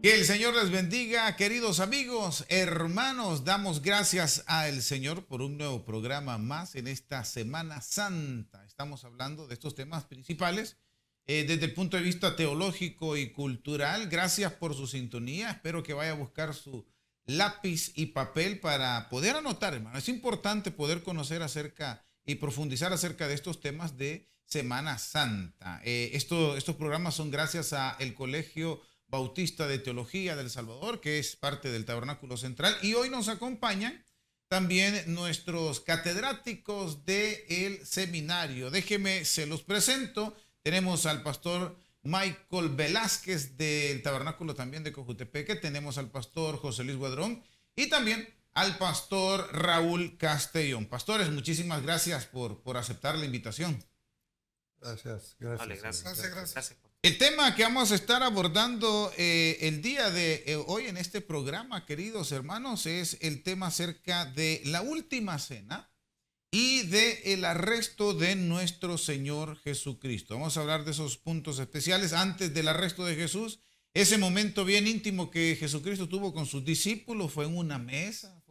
Que el Señor les bendiga, queridos amigos, hermanos. Damos gracias al Señor por un nuevo programa más en esta Semana Santa. Estamos hablando de estos temas principales desde el punto de vista teológico y cultural. Gracias por su sintonía. Espero que vaya a buscar su lápiz y papel para poder anotar, hermano. Es importante poder conocer acerca y profundizar acerca de estos temas de Semana Santa. Estos programas son gracias a el Colegio Bautista de Teología del Salvador, que es parte del Tabernáculo Central, y hoy nos acompañan también nuestros catedráticos del seminario. Déjeme, se los presento. Tenemos al pastor Michael Velázquez del Tabernáculo también de Cojutepeque, tenemos al pastor José Luis Guadrón y también al pastor Raúl Castellón. Pastores, muchísimas gracias por aceptar la invitación. Gracias. Vale, gracias. El tema que vamos a estar abordando el día de hoy en este programa, queridos hermanos, es el tema acerca de la última cena y del arresto de nuestro Señor Jesucristo. Vamos a hablar de esos puntos especiales antes del arresto de Jesús. Ese momento bien íntimo que Jesucristo tuvo con sus discípulos fue en una mesa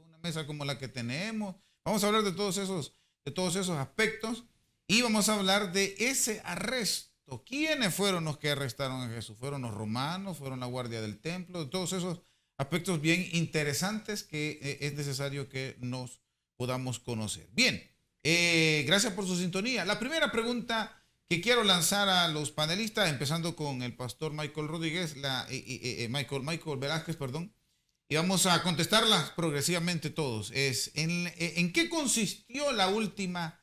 como la que tenemos. Vamos a hablar de todos esos aspectos y vamos a hablar de ese arresto. ¿Quiénes fueron los que arrestaron a Jesús? ¿Fueron los romanos? ¿Fueron la guardia del templo? Todos esos aspectos bien interesantes que es necesario que nos podamos conocer. Bien, gracias por su sintonía. La primera pregunta que quiero lanzar a los panelistas, empezando con el pastor Michael Rodríguez, Michael Velázquez, perdón, y vamos a contestarlas progresivamente todos, es ¿en qué consistió la última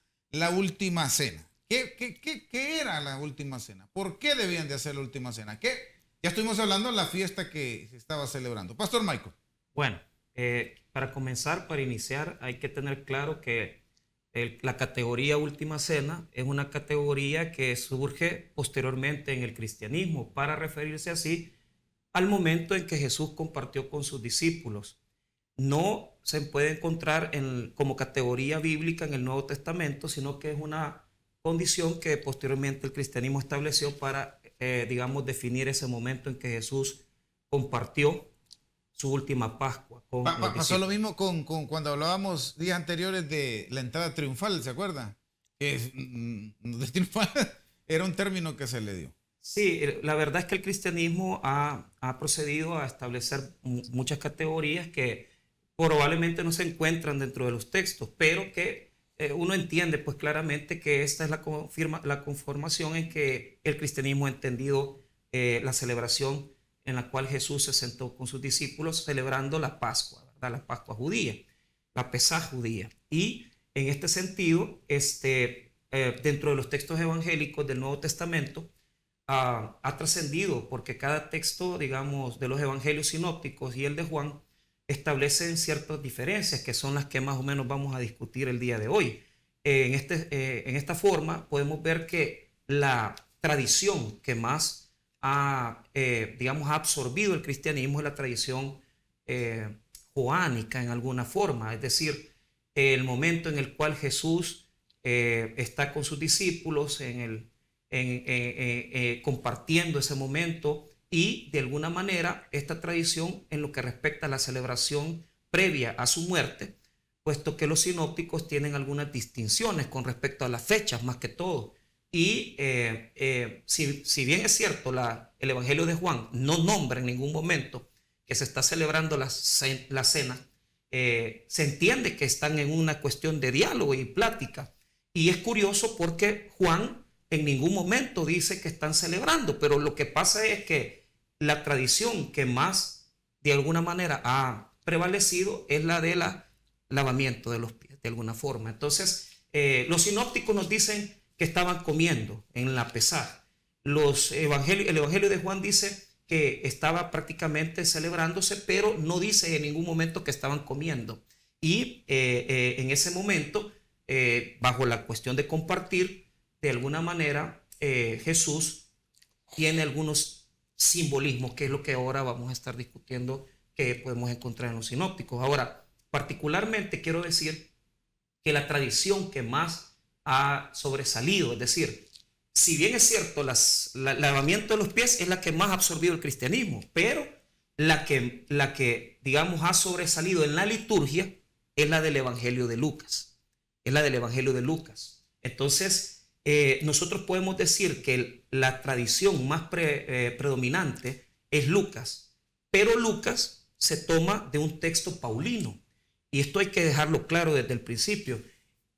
cena? ¿Qué era la última cena? ¿Por qué debían de hacer la última cena? Ya estuvimos hablando de la fiesta que se estaba celebrando. Pastor Michael. Bueno, para iniciar, hay que tener claro que la categoría última cena es una categoría que surge posteriormente en el cristianismo para referirse así al momento en que Jesús compartió con sus discípulos. No se puede encontrar como categoría bíblica en el Nuevo Testamento, sino que es una condición que posteriormente el cristianismo estableció para, definir ese momento en que Jesús compartió su última Pascua. Pasó lo mismo con cuando hablábamos días anteriores de la entrada triunfal, ¿se acuerda? Triunfal era un término que se le dio. Sí, la verdad es que el cristianismo ha procedido a establecer muchas categorías que probablemente no se encuentran dentro de los textos, pero que uno entiende pues claramente que esta es la conformación en que el cristianismo ha entendido la celebración en la cual Jesús se sentó con sus discípulos celebrando la Pascua, ¿verdad? La Pascua judía, la Pesaj judía. Y en este sentido, dentro de los textos evangélicos del Nuevo Testamento, ha trascendido porque cada texto, digamos, de los evangelios sinópticos y el de Juan establecen ciertas diferencias que son las que más o menos vamos a discutir el día de hoy. En esta forma podemos ver que la tradición que más ha absorbido el cristianismo es la tradición joánica en alguna forma, es decir, el momento en el cual Jesús está con sus discípulos compartiendo ese momento. Y de alguna manera esta tradición en lo que respecta a la celebración previa a su muerte, puesto que los sinópticos tienen algunas distinciones con respecto a las fechas más que todo. Y si bien es cierto, el Evangelio de Juan no nombra en ningún momento que se está celebrando la cena, se entiende que están en una cuestión de diálogo y plática. Y es curioso porque Juan en ningún momento dice que están celebrando, pero lo que pasa es que la tradición que más de alguna manera ha prevalecido es la del lavamiento de los pies, de alguna forma. Entonces, los sinópticos nos dicen que estaban comiendo en la Pesaj. El Evangelio de Juan dice que estaba prácticamente celebrándose, pero no dice en ningún momento que estaban comiendo. Y en ese momento, bajo la cuestión de compartir, de alguna manera, Jesús tiene algunos simbolismos, que es lo que ahora vamos a estar discutiendo, que podemos encontrar en los sinópticos. Ahora, particularmente quiero decir que la tradición que más ha sobresalido, es decir, si bien es cierto, el lavamiento de los pies es la que más ha absorbido el cristianismo, pero la que, digamos, ha sobresalido en la liturgia es la del Evangelio de Lucas. Es la del Evangelio de Lucas. Entonces, nosotros podemos decir que la tradición más predominante es Lucas, pero Lucas se toma de un texto paulino. Y esto hay que dejarlo claro desde el principio.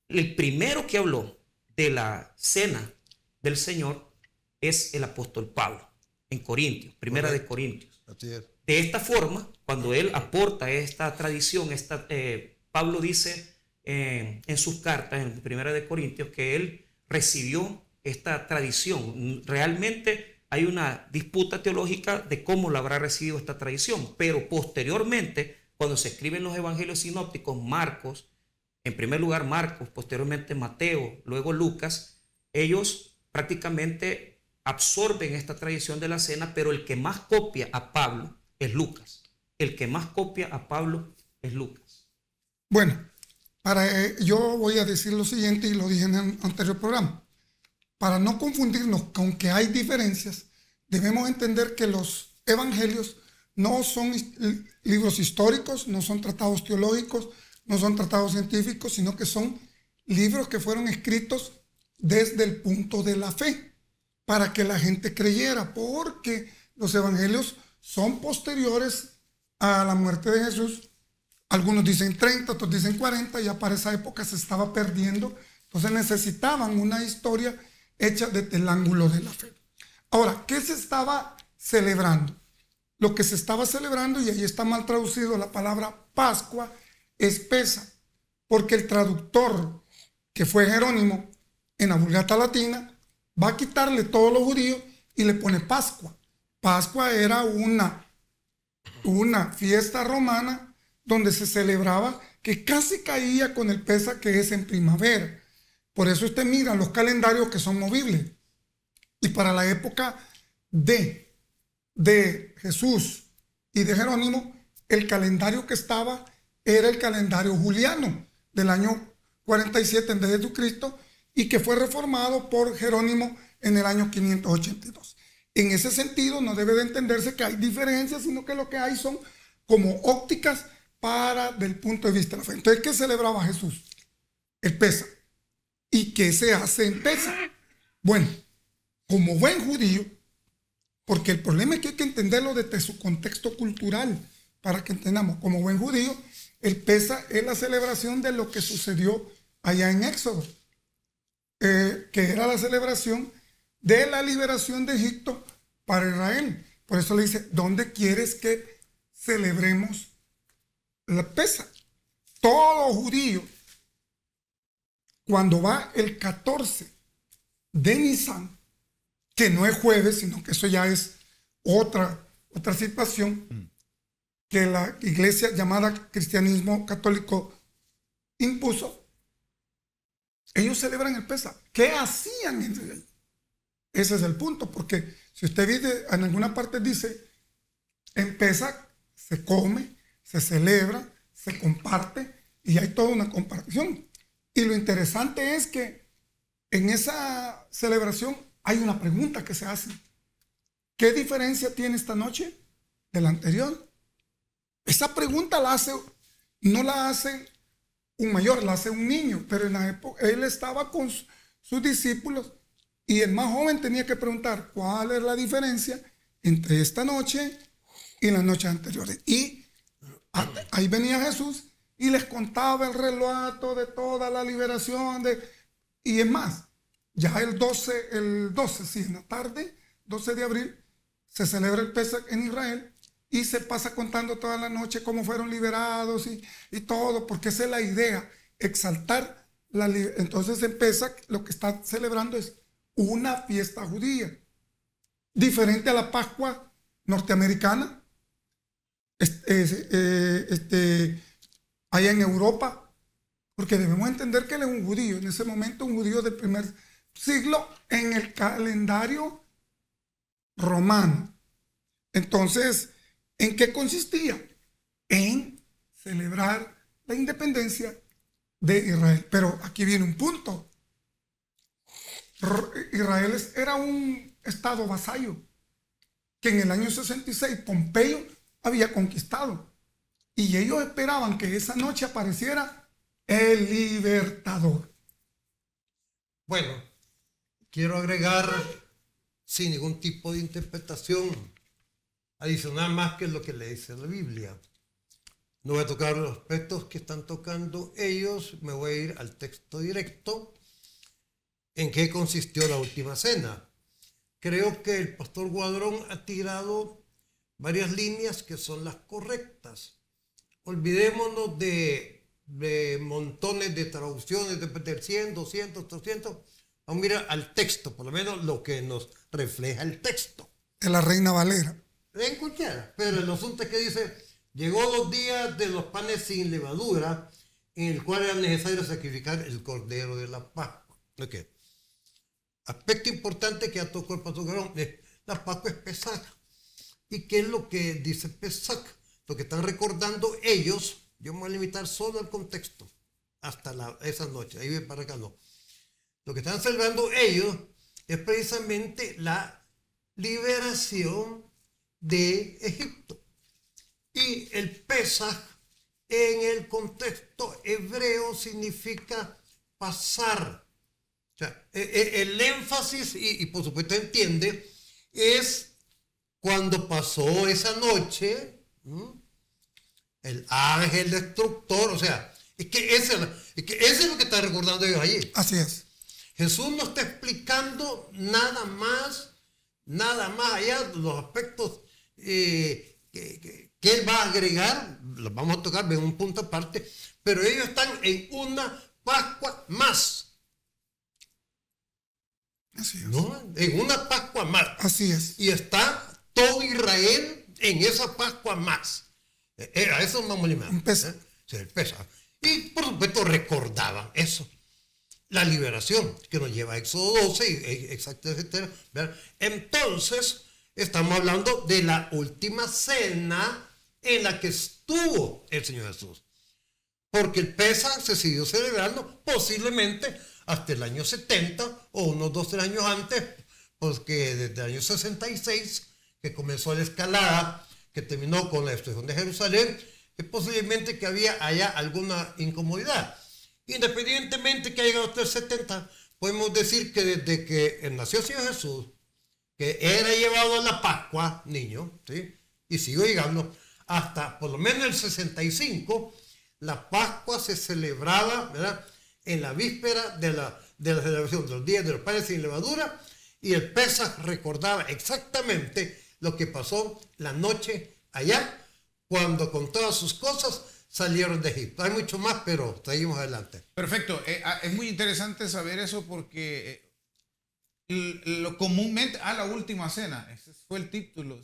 El primero que habló de la cena del Señor es el apóstol Pablo en Corintios, primera de Corintios. De esta forma, cuando él aporta esta tradición, Pablo dice en sus cartas, en primera de Corintios, que él recibió esta tradición. Realmente hay una disputa teológica de cómo la habrá recibido esta tradición, pero posteriormente, cuando se escriben los evangelios sinópticos, Marcos, en primer lugar Marcos, posteriormente Mateo, luego Lucas, ellos prácticamente absorben esta tradición de la cena, pero el que más copia a Pablo es Lucas. El que más copia a Pablo es Lucas. Bueno, yo voy a decir lo siguiente, y lo dije en el anterior programa. Para no confundirnos con que hay diferencias, debemos entender que los evangelios no son libros históricos, no son tratados teológicos, no son tratados científicos, sino que son libros que fueron escritos desde el punto de la fe, para que la gente creyera, porque los evangelios son posteriores a la muerte de Jesús. Algunos dicen 30, otros dicen 40, ya para esa época se estaba perdiendo, entonces necesitaban una historia hecha desde el ángulo de la fe. Ahora, ¿qué se estaba celebrando? Lo que se estaba celebrando, y ahí está mal traducido la palabra Pascua, es Pesa, porque el traductor, que fue Jerónimo, en la Vulgata Latina, va a quitarle todos los judíos y le pone Pascua. Pascua era una fiesta romana donde se celebraba, que casi caía con el Pesa, que es en primavera. Por eso usted mira los calendarios que son movibles. Y para la época de Jesús y de Jerónimo, el calendario que estaba era el calendario juliano del año 47 en vez de Cristo, y que fue reformado por Jerónimo en el año 582. En ese sentido, no debe de entenderse que hay diferencias, sino que lo que hay son como ópticas del punto de vista de la fe. Entonces, ¿qué celebraba Jesús? El Pesa. ¿Y qué se hace en Pesa? Bueno, como buen judío, porque el problema es que hay que entenderlo desde su contexto cultural, para que entendamos, como buen judío, el Pesa es la celebración de lo que sucedió allá en Éxodo, que era la celebración de la liberación de Egipto para Israel. Por eso le dice, ¿dónde quieres que celebremos la Pesa? Todo judío, cuando va el 14 de Nisan, que no es jueves, sino que eso ya es otra situación que la iglesia llamada cristianismo católico impuso, ellos celebran el Pesa. ¿Qué hacían en Israel? Ese es el punto, porque si usted ve, en alguna parte dice, en Pesa se come, se celebra, se comparte, y hay toda una compartición. Y lo interesante es que en esa celebración hay una pregunta que se hace. ¿Qué diferencia tiene esta noche de la anterior? Esa pregunta no la hace un mayor, la hace un niño, pero en la época él estaba con sus discípulos y el más joven tenía que preguntar cuál es la diferencia entre esta noche y las noches anteriores. Y ahí venía Jesús y les contaba el relato de toda la liberación. Y es más, ya el 12, sí, en la tarde, 12 de abril, se celebra el Pesaj en Israel. Y se pasa contando toda la noche cómo fueron liberados y todo, porque esa es la idea, exaltar la libertad. Entonces en Pesaj lo que está celebrando es una fiesta judía, diferente a la Pascua norteamericana, allá en Europa, porque debemos entender que él es un judío, en ese momento un judío del primer siglo en el calendario romano. Entonces, ¿en qué consistía? En celebrar la independencia de Israel. Pero aquí viene un punto. Israel era un estado vasallo que en el año 66 Pompeyo había conquistado. Y ellos esperaban que esa noche apareciera el libertador. Bueno, quiero agregar, sin ningún tipo de interpretación adicional más que lo que le dice la Biblia. No voy a tocar los aspectos que están tocando ellos, me voy a ir al texto directo. ¿En qué consistió la última cena? Creo que el pastor Guadrón ha tirado varias líneas que son las correctas. Olvidémonos de montones de traducciones del 100, 200, 300. Vamos a mirar al texto, por lo menos lo que nos refleja el texto. De la Reina Valera. En cualquiera, pero el asunto es que dice, llegó los días de los panes sin levadura, en el cual era necesario sacrificar el cordero de la Pascua. Okay. Aspecto importante que ya tocó el pastor Garón, la Pascua es Pesaj. ¿Y qué es lo que dice Pesaj? Lo que están recordando ellos, yo me voy a limitar solo al contexto, hasta esa noche, ahí para acá no. Lo que están celebrando ellos es precisamente la liberación de Egipto. Y el Pesaj en el contexto hebreo significa pasar. O sea, el énfasis, y por supuesto entiende, es cuando pasó esa noche, el ángel destructor, o sea, es que ese es lo que está recordando ellos allí. Así es. Jesús no está explicando nada más allá de los aspectos que él va a agregar, los vamos a tocar en un punto aparte, pero ellos están en una Pascua más. Así es. ¿No? En una Pascua más. Así es. Y está todo Israel en esa Pascua más. A eso vamos a llamar. El Pesaj. Y por supuesto recordaban eso. La liberación que nos lleva a Éxodo 12, etcétera. Entonces, estamos hablando de la última cena en la que estuvo el Señor Jesús. Porque el Pesaj se siguió celebrando posiblemente hasta el año 70 o unos 2-3 años antes, porque desde el año 66, que comenzó la escalada, que terminó con la destrucción de Jerusalén, es posiblemente que había allá alguna incomodidad. Independientemente que haya llegado hasta el 70, podemos decir que desde que nació el Señor Jesús, que era llevado a la Pascua, niño, ¿sí? Y siguió llegando hasta por lo menos el 65, la Pascua se celebraba, ¿verdad?, en la víspera de la celebración de los días de los panes sin levadura, y el Pesaj recordaba exactamente lo que pasó la noche allá, cuando con todas sus cosas salieron de Egipto. Hay mucho más, pero seguimos adelante. Perfecto. Es muy interesante saber eso porque lo comúnmente la última cena, ese fue el título.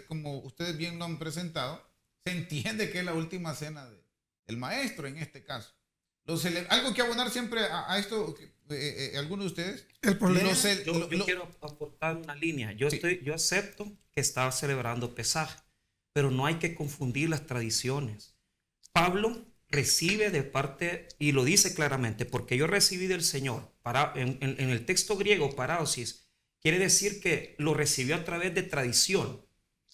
Como ustedes bien lo han presentado, se entiende que es la última cena del maestro en este caso. ¿Algo que abonar siempre a esto, alguno de ustedes? El problema. Yo quiero aportar una línea. Yo acepto que estaba celebrando Pesaj, pero no hay que confundir las tradiciones. Pablo recibe de parte, y lo dice claramente, porque yo recibí del Señor. En el texto griego, paráosis, quiere decir que lo recibió a través de tradición,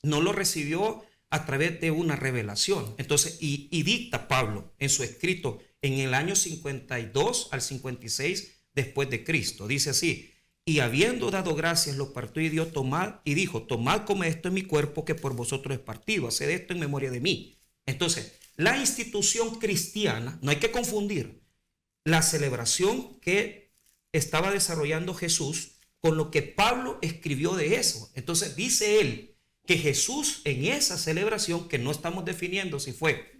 no lo recibió a través de una revelación. Entonces, y dicta Pablo en su escrito en el año 52 al 56 después de Cristo. Dice así: y habiendo dado gracias, lo partió y dio, tomad, y dijo: tomad, comed, esto en mi cuerpo que por vosotros es partido, haced esto en memoria de mí. Entonces, la institución cristiana, no hay que confundir la celebración que estaba desarrollando Jesús con lo que Pablo escribió de eso. Entonces, dice él que Jesús en esa celebración, que no estamos definiendo si fue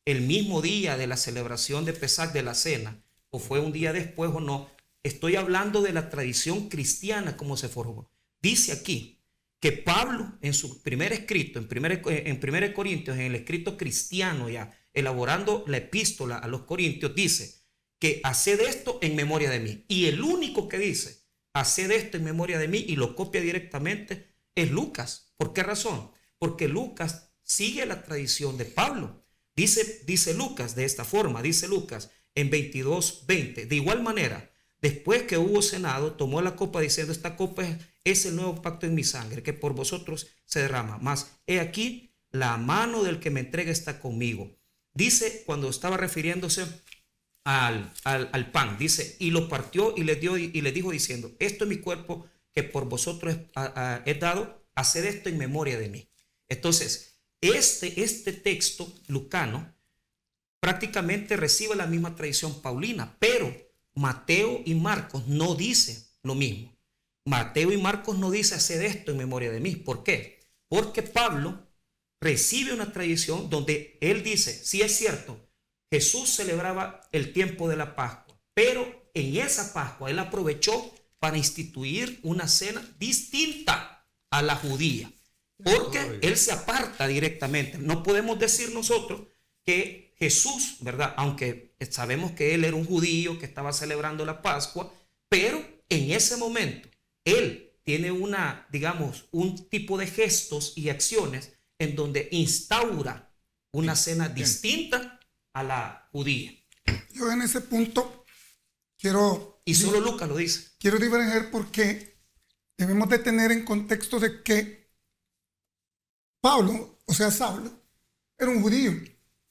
el mismo día de la celebración de Pesaj, de la cena, o fue un día después o no, estoy hablando de la tradición cristiana como se formó. Dice aquí que Pablo en su primer escrito, en 1 Corintios, en el escrito cristiano ya, elaborando la epístola a los Corintios, dice que haced esto en memoria de mí. Y el único que dice haced esto en memoria de mí y lo copia directamente es Lucas. ¿Por qué razón? Porque Lucas sigue la tradición de Pablo. Dice Lucas de esta forma, dice Lucas en 22:20, de igual manera, después que hubo cenado, tomó la copa diciendo: esta copa es el nuevo pacto en mi sangre, que por vosotros se derrama. Mas he aquí la mano del que me entrega está conmigo. Dice, cuando estaba refiriéndose al pan, dice, y lo partió y le dio y le dijo diciendo, esto es mi cuerpo que por vosotros he dado, haced esto en memoria de mí. Entonces, este texto lucano prácticamente recibe la misma tradición paulina, pero Mateo y Marcos no dicen lo mismo. Mateo y Marcos no dicen haced esto en memoria de mí. ¿Por qué? Porque Pablo recibe una tradición donde él dice, sí es cierto, Jesús celebraba el tiempo de la Pascua, pero en esa Pascua él aprovechó para instituir una cena distinta a la judía, porque él se aparta directamente. No podemos decir nosotros que Jesús, ¿verdad? Aunque sabemos que él era un judío que estaba celebrando la Pascua, pero en ese momento él tiene digamos, un tipo de gestos y acciones en donde instaura una cena distinta a la judía. Yo en ese punto quiero... Y solo Lucas lo dice. Quiero diverger porque debemos de tener en contexto de que Pablo, o sea, Saulo, era un judío.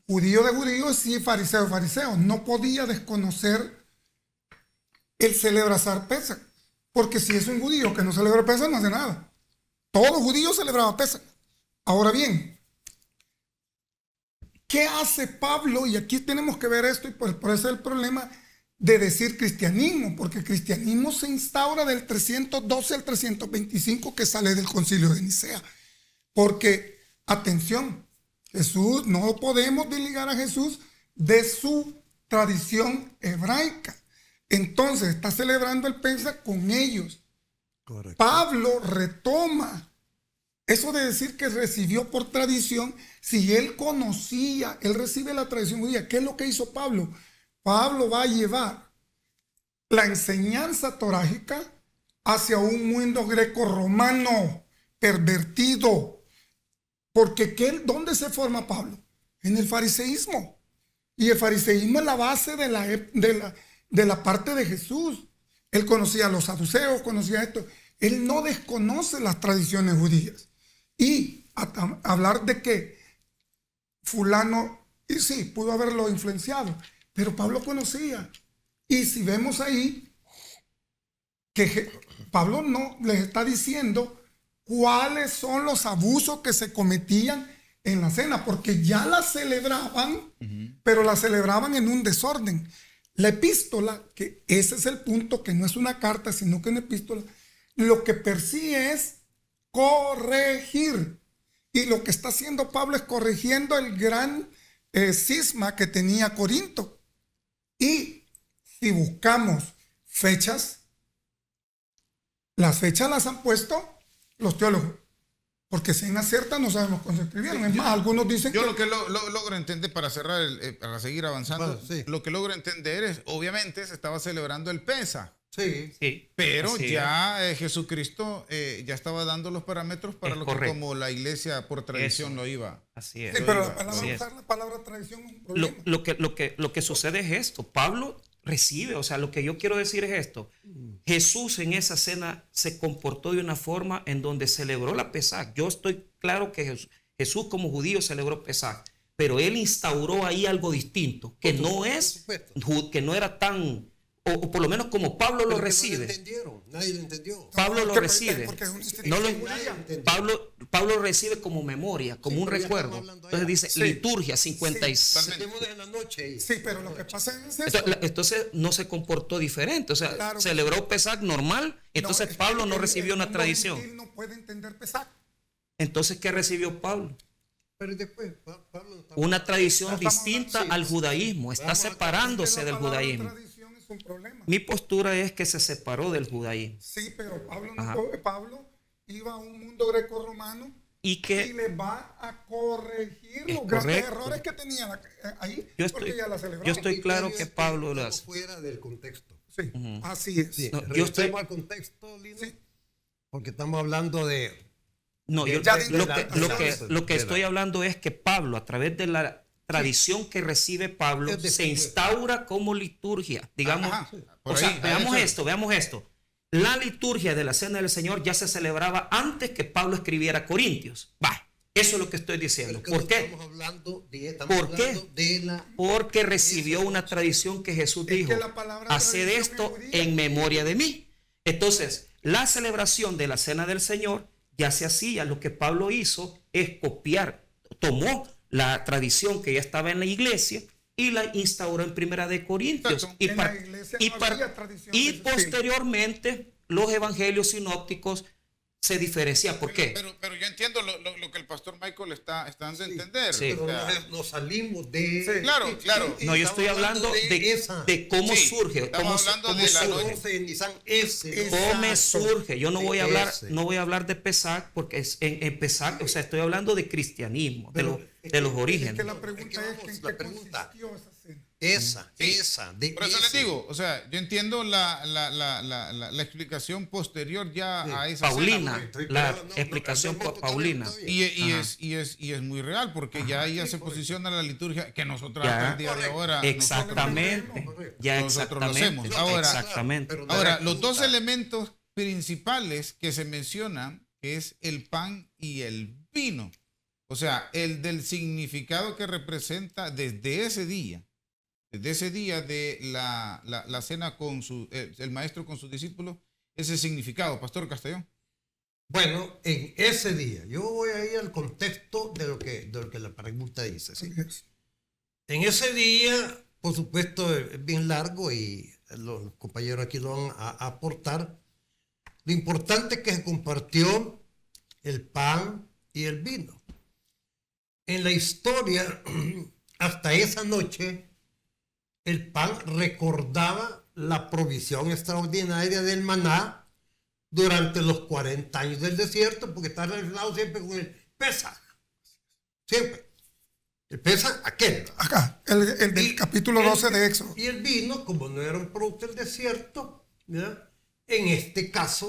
Judío de judíos y fariseo de fariseos. No podía desconocer el celebrar Pesaj. Porque si es un judío que no celebra Pesaj, no hace nada. Todo judío celebraba Pesaj. Ahora bien, ¿qué hace Pablo? Y aquí tenemos que ver esto, y por eso es el problema de decir cristianismo, porque cristianismo se instaura del 312 al 325 que sale del concilio de Nicea. Porque, atención, Jesús, no podemos desligar a Jesús de su tradición hebraica. Entonces está celebrando el Pesaj con ellos. Correcto. Pablo retoma eso de decir que recibió por tradición. Si él conocía, él recibe la tradición judía. ¿Qué es lo que hizo Pablo? Pablo va a llevar la enseñanza torágica hacia un mundo greco-romano pervertido. Porque ¿dónde se forma Pablo? En el fariseísmo. Y el fariseísmo es la base de la parte de Jesús. Él conocía a los saduceos, conocía esto. Él no desconoce las tradiciones judías. Y hablar de que fulano, y sí, pudo haberlo influenciado, pero Pablo conocía. Y si vemos ahí que Pablo no les está diciendo cuáles son los abusos que se cometían en la cena, porque ya la celebraban, pero la celebraban en un desorden. La epístola, que ese es el punto, que no es una carta, sino que una epístola, lo que persigue es corregir. Y lo que está haciendo Pablo es corrigiendo el gran cisma que tenía Corinto. Y si buscamos fechas, las fechas las han puesto los teólogos, porque si en acierta no sabemos cuándo se escribieron. Es más, algunos dicen yo lo que logro entender, para cerrar, para seguir avanzando, lo que logro entender es, obviamente se estaba celebrando el Pesaj. Sí. Pero ya Jesucristo ya estaba dando los parámetros para lo que como la iglesia por tradición lo iba. Así es. Sí, pero usar la palabra tradición es un problema. Lo que sucede es esto. Pablo recibe, o sea, lo que yo quiero decir es esto. Jesús en esa cena se comportó de una forma en donde celebró la Pesaj. Yo estoy claro que Jesús como judío celebró Pesaj, pero él instauró ahí algo distinto, que que no era tan... O por lo menos como Pablo lo recibe. Nadie lo entendió. Pablo lo recibe. Pablo recibe como memoria, como un recuerdo. Entonces dice liturgia 56. Sí, pero lo que pasa es eso. Entonces no se comportó diferente. O sea, claro, celebró Pesaj normal. Entonces Pablo no recibió una tradición. Él no puede entender Pesaj. Entonces, ¿qué recibió Pablo? Pero después, Pablo una tradición distinta al judaísmo. Está separándose del judaísmo. Un problema. Mi postura es que se separó del judaísmo. Sí, pero Pablo iba a un mundo greco-romano y le va a corregir los grandes errores que tenía ahí. Yo estoy claro que Pablo lo hace. Fuera del contexto. Sí, así es. Sí, yo estoy al contexto, Lino, porque estamos hablando de... No, lo que estoy hablando es que Pablo, a través de la tradición que recibe Pablo, se instaura como liturgia, digamos. Veamos esto. La liturgia de la Cena del Señor ya se celebraba antes que Pablo escribiera Corintios. Eso es lo que estoy diciendo. ¿Por qué? Estamos hablando Porque recibió una tradición que Jesús dijo, haced esto en memoria de mí. Entonces, la celebración de la Cena del Señor ya se hacía. Lo que Pablo hizo es copiar, tomó la tradición que ya estaba en la iglesia y la instauró en Primera de Corintios. Y posteriormente los evangelios sinópticos se diferencia. ¿Por qué? Pero yo entiendo lo que el pastor Michael está dando a entender. Sí. Pero nos salimos de... Sí, claro. No, yo estoy hablando de cómo surge. Estamos hablando de la noche. ¿Cómo surge? Yo no voy a hablar de Pesach, porque en Pesach, o sea, estoy hablando de cristianismo, de los orígenes. Es que la pregunta es ¿en qué consistió esa cena? Por eso les digo, o sea, yo entiendo la explicación posterior ya a esa Paulina, cena, explicación Paulina. Y es muy real, porque ya se posiciona la liturgia que nosotros hasta el día de ahora exactamente, nosotros lo hacemos. Ahora, los dos elementos principales que se mencionan es el pan y el vino. O sea, el del significado que representa desde ese día de la cena con el maestro con sus discípulos, ese significado, Pastor Castellón. Bueno, en ese día, yo voy a ir al contexto de lo que la pregunta dice. ¿sí? En ese día, por supuesto, es bien largo y los compañeros aquí lo van a aportar. Lo importante es que se compartió el pan y el vino. En la historia, hasta esa noche, el pan recordaba la provisión extraordinaria del maná durante los 40 años del desierto, porque está relacionado siempre con el Pesaj. Siempre. El Pesaj, aquel. Acá, el del capítulo 12 de Éxodo. Y el vino, como no era un producto del desierto, ¿verdad? En este caso,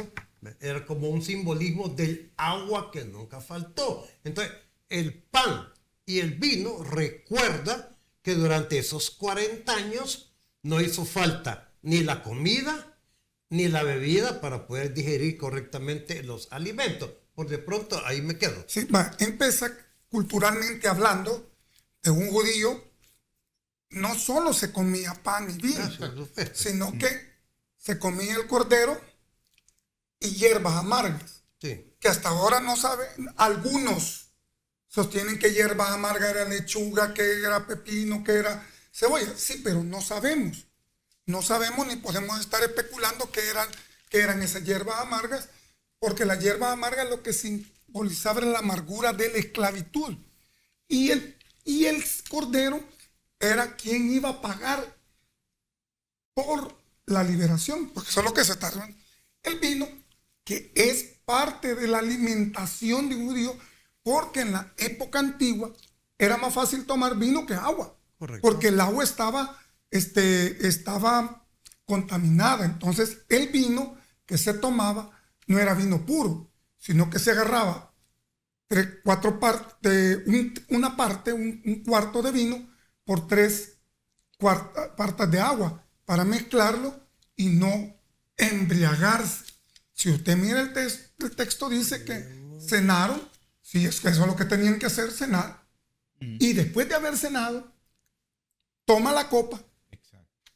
era como un simbolismo del agua que nunca faltó. Entonces, el pan y el vino recuerda que durante esos 40 años no hizo falta ni la comida ni la bebida para poder digerir correctamente los alimentos. Por de pronto, ahí me quedo. Sí, empieza culturalmente hablando de un judío, no solo se comía pan y vino, sino que se comía el cordero y hierbas amargas. Sí. Que hasta ahora no saben, algunos sostienen que hierbas amargas era lechuga, que era pepino, que era cebolla. Sí, pero no sabemos. No sabemos ni podemos estar especulando que eran esas hierbas amargas, porque las hierbas amargas lo que simbolizaba era la amargura de la esclavitud. Y el cordero era quien iba a pagar por la liberación, porque eso es lo que se está hablando. El vino, que es parte de la alimentación de un judío, porque en la época antigua era más fácil tomar vino que agua. Correcto. Porque el agua estaba contaminada. Entonces el vino que se tomaba no era vino puro, sino que se agarraba un cuarto de vino por 3 partes de agua para mezclarlo y no embriagarse. Si usted mira el texto dice que cenaron. Sí, es que eso es lo que tenían que hacer, cenar. Y después de haber cenado, toma la copa. Exacto.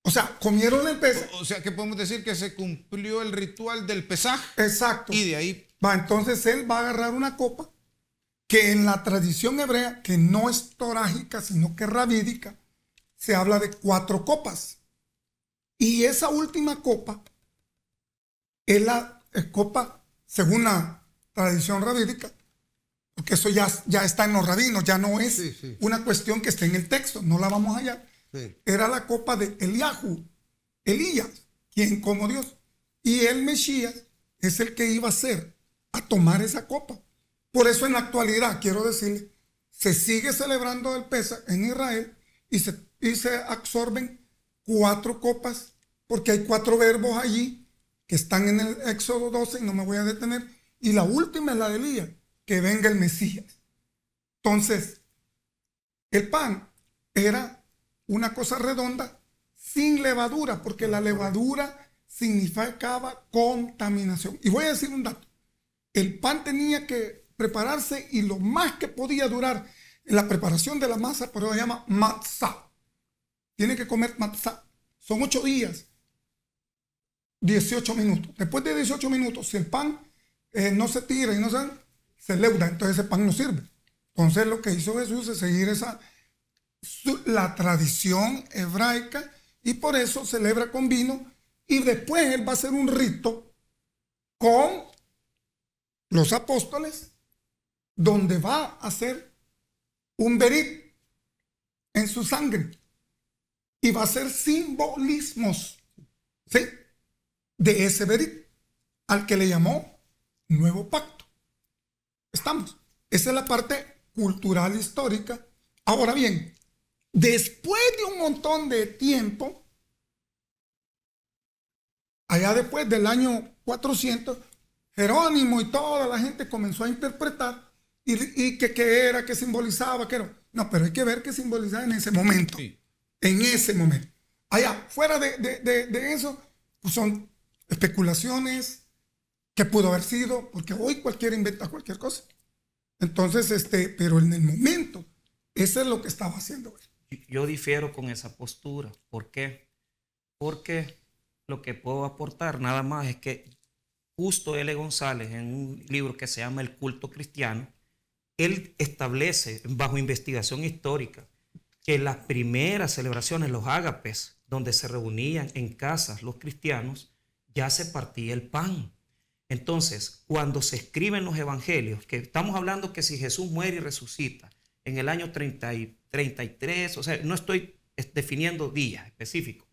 O sea, comieron el Pesaj. O sea, que podemos decir que se cumplió el ritual del Pesaj. Exacto. Y de ahí. Entonces él va a agarrar una copa que en la tradición hebrea, que no es torágica, sino que es rabídica, se habla de 4 copas. Y esa última copa es la copa, según la tradición rabídica, porque eso ya está en los rabinos, ya no es una cuestión que esté en el texto, no la vamos a hallar. Sí. Era la copa de Elías, quien como Dios. Y el Mesías es el que iba a tomar esa copa. Por eso en la actualidad, quiero decirle, se sigue celebrando el Pesaj en Israel y se absorben 4 copas, porque hay 4 verbos allí que están en el Éxodo 12 y no me voy a detener. Y la última es la de Elías, que venga el Mesías. Entonces, el pan era una cosa redonda sin levadura, porque la levadura significaba contaminación. Y voy a decir un dato. El pan tenía que prepararse y lo más que podía durar en la preparación de la masa, por eso se llama matzah. Tiene que comer matzah. Son 8 días, 18 minutos. Después de 18 minutos, si el pan no se tira y se leuda, entonces ese pan no sirve. Entonces lo que hizo Jesús es seguir la tradición hebraica y por eso celebra con vino y después él va a hacer un rito con los apóstoles donde va a hacer un berit en su sangre y va a hacer simbolismos, ¿sí?, de ese berit al que le llamó nuevo pacto. Estamos. Esa es la parte cultural histórica. Ahora bien, después de un montón de tiempo, allá después del año 400, Jerónimo y toda la gente comenzó a interpretar y qué era, qué simbolizaba, qué era. No, pero hay que ver qué simbolizaba en ese momento. Sí. En ese momento. Allá, fuera de eso, pues son especulaciones que pudo haber sido, porque hoy cualquiera inventa cualquier cosa. Entonces, pero en el momento, eso es lo que estaba haciendo él. Yo difiero con esa postura. ¿Por qué? Porque lo que puedo aportar nada más es que Justo L. González, en un libro que se llama El culto cristiano, él establece, bajo investigación histórica, que las primeras celebraciones, los ágapes, donde se reunían en casas los cristianos, ya se partía el pan. Entonces, cuando se escriben los evangelios, que estamos hablando que si Jesús muere y resucita en el año 33, o sea, no estoy definiendo días específicos,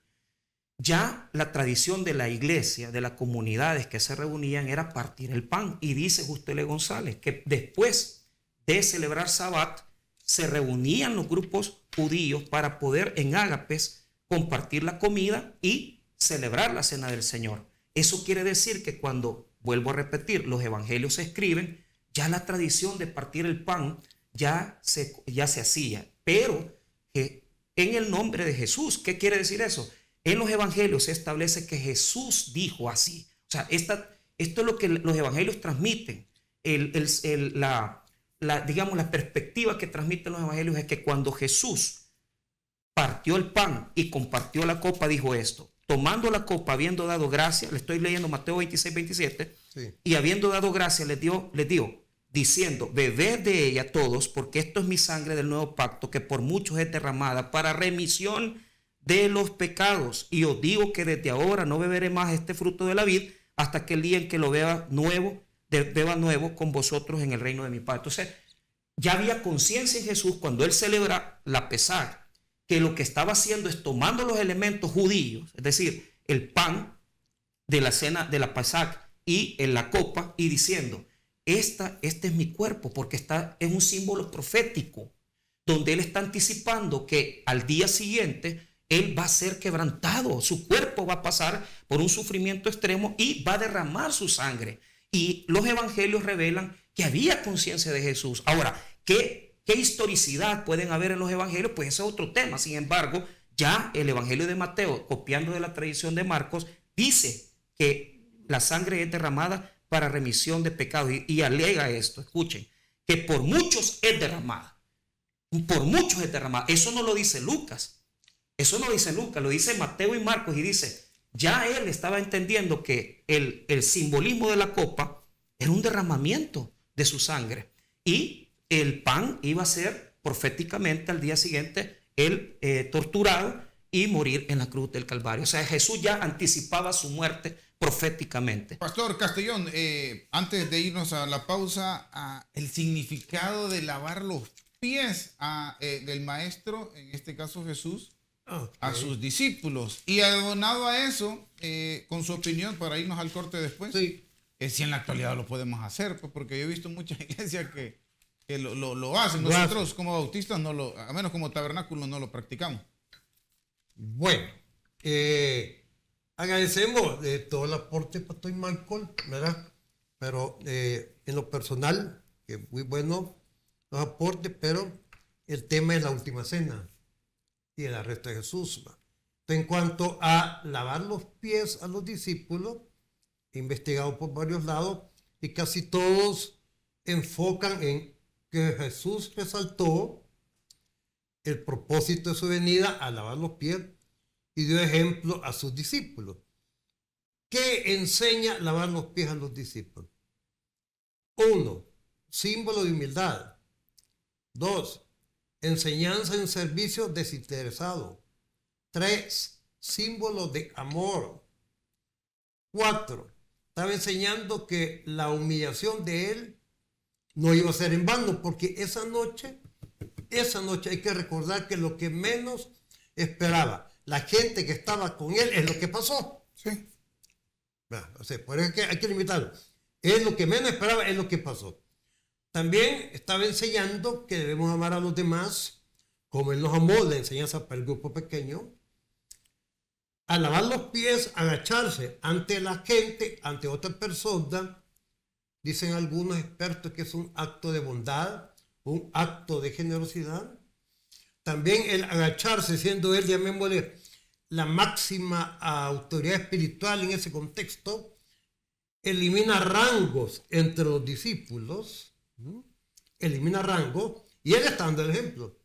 ya la tradición de la iglesia, de las comunidades que se reunían, era partir el pan. Y dice Justo L. González que después de celebrar Sabbat, se reunían los grupos judíos para poder en ágapes compartir la comida y celebrar la cena del Señor. Eso quiere decir que cuando, vuelvo a repetir, los evangelios se escriben, ya la tradición de partir el pan ya se hacía, pero que en el nombre de Jesús. ¿Qué quiere decir eso? En los evangelios se establece que Jesús dijo así. O sea, esto es lo que los evangelios transmiten. Digamos, la perspectiva que transmiten los evangelios es que cuando Jesús partió el pan y compartió la copa, dijo esto: tomando la copa, habiendo dado gracia, le estoy leyendo Mateo 26, 27, sí. Y habiendo dado gracia, les dio, diciendo: bebed de ella todos, porque esto es mi sangre del nuevo pacto, que por muchos es derramada para remisión de los pecados. Y os digo que desde ahora no beberé más este fruto de la vid hasta que el día en que lo beba nuevo con vosotros en el reino de mi Padre. Entonces, ya había conciencia en Jesús cuando él celebra la Pesaj, que lo que estaba haciendo es tomando los elementos judíos, es decir, el pan de la cena de la Pesaj y en la copa, y diciendo: este es mi cuerpo, porque es un símbolo profético, donde él está anticipando que al día siguiente él va a ser quebrantado, su cuerpo va a pasar por un sufrimiento extremo y va a derramar su sangre. Y los evangelios revelan que había conciencia de Jesús. Ahora, ¿qué historicidad pueden haber en los evangelios? Pues ese es otro tema. Sin embargo, ya el evangelio de Mateo, copiando de la tradición de Marcos, dice que la sangre es derramada para remisión de pecados y alega esto, escuchen, que por muchos es derramada. Por muchos es derramada. Eso no lo dice Lucas. Eso no lo dice Lucas, lo dice Mateo y Marcos, y dice: ya él estaba entendiendo que el simbolismo de la copa era un derramamiento de su sangre, y el pan iba a ser proféticamente al día siguiente él torturado y morir en la cruz del Calvario. O sea, Jesús ya anticipaba su muerte proféticamente. Pastor Castellón, antes de irnos a la pausa, el significado de lavar los pies del maestro, en este caso Jesús, a sus discípulos. Y abonado a eso, con su opinión, para irnos al corte después, sí. Si en la actualidad lo podemos hacer, pues, porque yo he visto muchas iglesias que lo hacen. Nosotros como bautistas, a menos como tabernáculo, no lo practicamos. Bueno, agradecemos todo el aporte, Pastor Michael, ¿verdad? Pero en lo personal, que muy bueno los aportes, pero el tema es la última cena y el arresto de Jesús. En cuanto a lavar los pies a los discípulos, he investigado por varios lados y casi todos enfocan en que Jesús resaltó el propósito de su venida a lavar los pies y dio ejemplo a sus discípulos. ¿Qué enseña lavar los pies a los discípulos? 1. Símbolo de humildad. 2. Enseñanza en servicio desinteresado. 3. Símbolo de amor. 4. Estaba enseñando que la humillación de él no iba a ser en vano, porque esa noche hay que recordar que lo que menos esperaba la gente que estaba con él es lo que pasó. Sí. O sea, por eso es que hay que limitarlo. Es lo que menos esperaba, es lo que pasó. También estaba enseñando que debemos amar a los demás, como él nos amó, la enseñanza para el grupo pequeño. A lavar los pies, agacharse ante la gente, ante otra persona, dicen algunos expertos que es un acto de bondad, un acto de generosidad. También el agacharse, siendo él, llamémosle, la máxima autoridad espiritual en ese contexto, elimina rangos entre los discípulos, elimina rangos, y él está dando el ejemplo.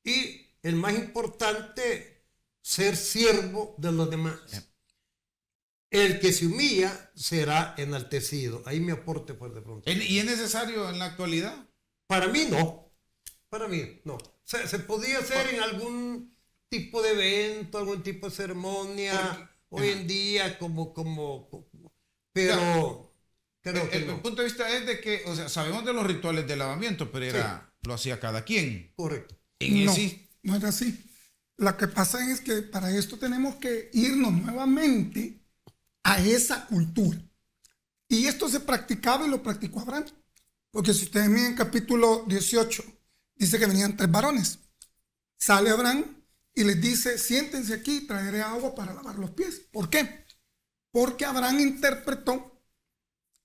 Y el más importante, ser siervo de los demás. El que se humilla será enaltecido. Ahí mi aporte por de pronto. ¿Y es necesario en la actualidad? Para mí no. Para mí no. Se podía hacer en algún tipo de evento, algún tipo de ceremonia, hoy en día pero creo que el punto de vista es de que, o sea, sabemos de los rituales de lavamiento, pero lo hacía cada quien. Correcto. No es así. Lo que pasa es que para esto tenemos que irnos nuevamente a esa cultura. Y esto se practicaba y lo practicó Abraham. Porque si ustedes miren en capítulo 18, dice que venían 3 varones. Sale Abraham y les dice, siéntense aquí, traeré agua para lavar los pies. ¿Por qué? Porque Abraham interpretó,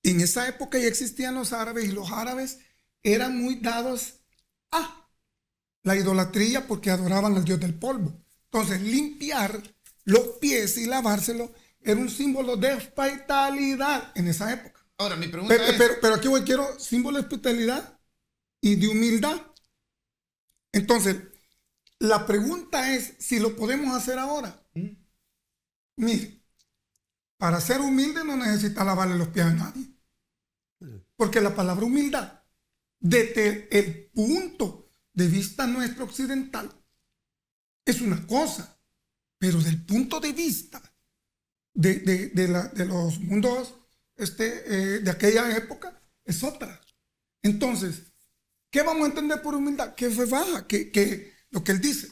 en esa época ya existían los árabes y los árabes eran muy dados a la idolatría porque adoraban al dios del polvo. Entonces, limpiar los pies y lavárselos era un símbolo de hospitalidad en esa época. Ahora, mi pregunta es... Pero aquí quiero símbolo de hospitalidad y de humildad. Entonces, la pregunta es si lo podemos hacer ahora. Mire, para ser humilde no necesita lavarle los pies a nadie. Porque la palabra humildad, desde el punto de vista nuestro occidental, es una cosa, pero del punto de vista de los mundos de aquella época es otra. Entonces, ¿qué vamos a entender por humildad? Que fue baja, que lo que él dice,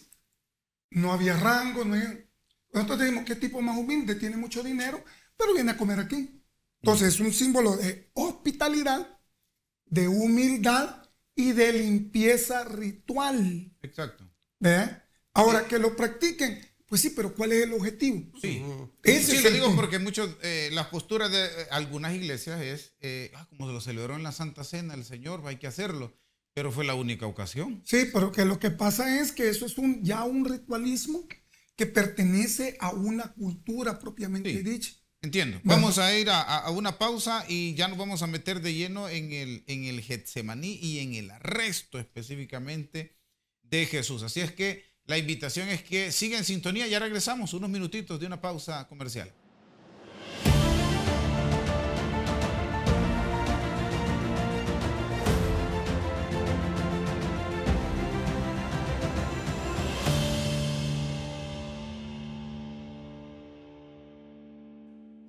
no había rango, nosotros decimos que tipo más humilde, tiene mucho dinero, pero viene a comer aquí. Entonces es un símbolo de hospitalidad, de humildad y de limpieza ritual. Exacto. ¿Ve? Ahora que lo practiquen, pues sí, pero ¿cuál es el objetivo? Sí, sí lo digo porque las posturas de algunas iglesias es, como se lo celebró en la Santa Cena el Señor, hay que hacerlo, pero fue la única ocasión. Sí, pero que lo que pasa es que eso es ya un ritualismo que pertenece a una cultura propiamente dicha. Entiendo. Vamos a ir a una pausa y ya nos vamos a meter de lleno en el Getsemaní y en el arresto específicamente de Jesús. Así es que la invitación es que siga en sintonía. Ya regresamos unos minutitos de una pausa comercial.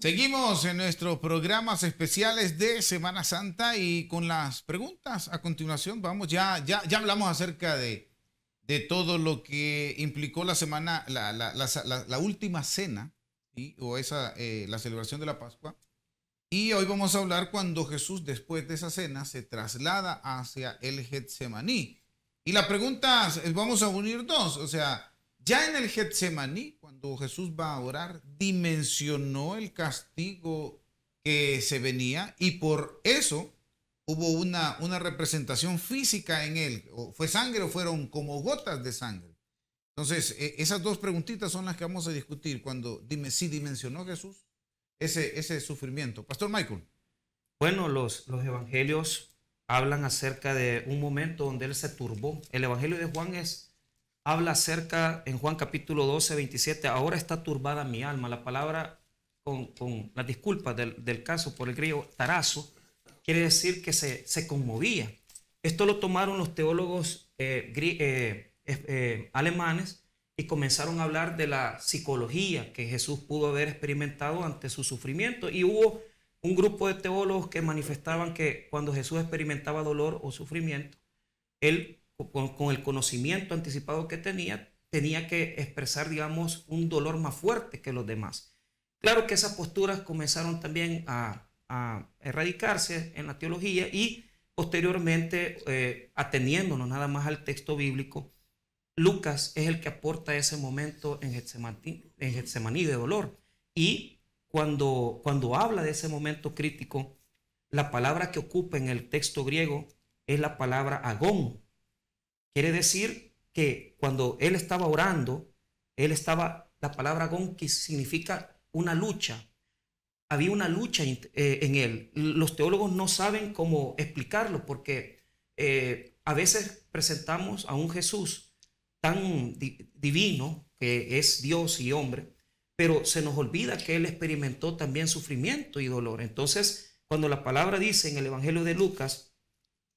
Seguimos en nuestros programas especiales de Semana Santa y con las preguntas a continuación vamos, ya hablamos acerca de todo lo que implicó la semana, la última cena, ¿sí? O la celebración de la Pascua. Y hoy vamos a hablar cuando Jesús después de esa cena se traslada hacia el Getsemaní. Y la pregunta, vamos a unir dos, o sea, ya en el Getsemaní, cuando Jesús va a orar, dimensionó el castigo que se venía y por eso hubo una representación física en él. O fue sangre o fueron como gotas de sangre. Entonces, esas dos preguntitas son las que vamos a discutir cuando si dimensionó Jesús ese sufrimiento. Pastor Michael. Bueno, los evangelios hablan acerca de un momento donde él se turbó. El Evangelio de Juan habla acerca, en Juan capítulo 12, 27, ahora está turbada mi alma. La palabra, con las disculpas del caso por el griego, tarazo, quiere decir que se conmovía. Esto lo tomaron los teólogos alemanes y comenzaron a hablar de la psicología que Jesús pudo haber experimentado ante su sufrimiento. Y hubo un grupo de teólogos que manifestaban que cuando Jesús experimentaba dolor o sufrimiento, él, con el conocimiento anticipado que tenía que expresar, digamos, un dolor más fuerte que los demás. Claro que esas posturas comenzaron también a erradicarse en la teología y posteriormente, ateniéndonos nada más al texto bíblico, Lucas es el que aporta ese momento en Getsemaní de dolor. Y cuando habla de ese momento crítico, la palabra que ocupa en el texto griego es la palabra agón. Quiere decir que cuando él estaba orando, la palabra agón, que significa una lucha. Había una lucha en él. Los teólogos no saben cómo explicarlo porque a veces presentamos a un Jesús tan divino, que es Dios y hombre, pero se nos olvida que él experimentó también sufrimiento y dolor. Entonces, cuando la palabra dice en el Evangelio de Lucas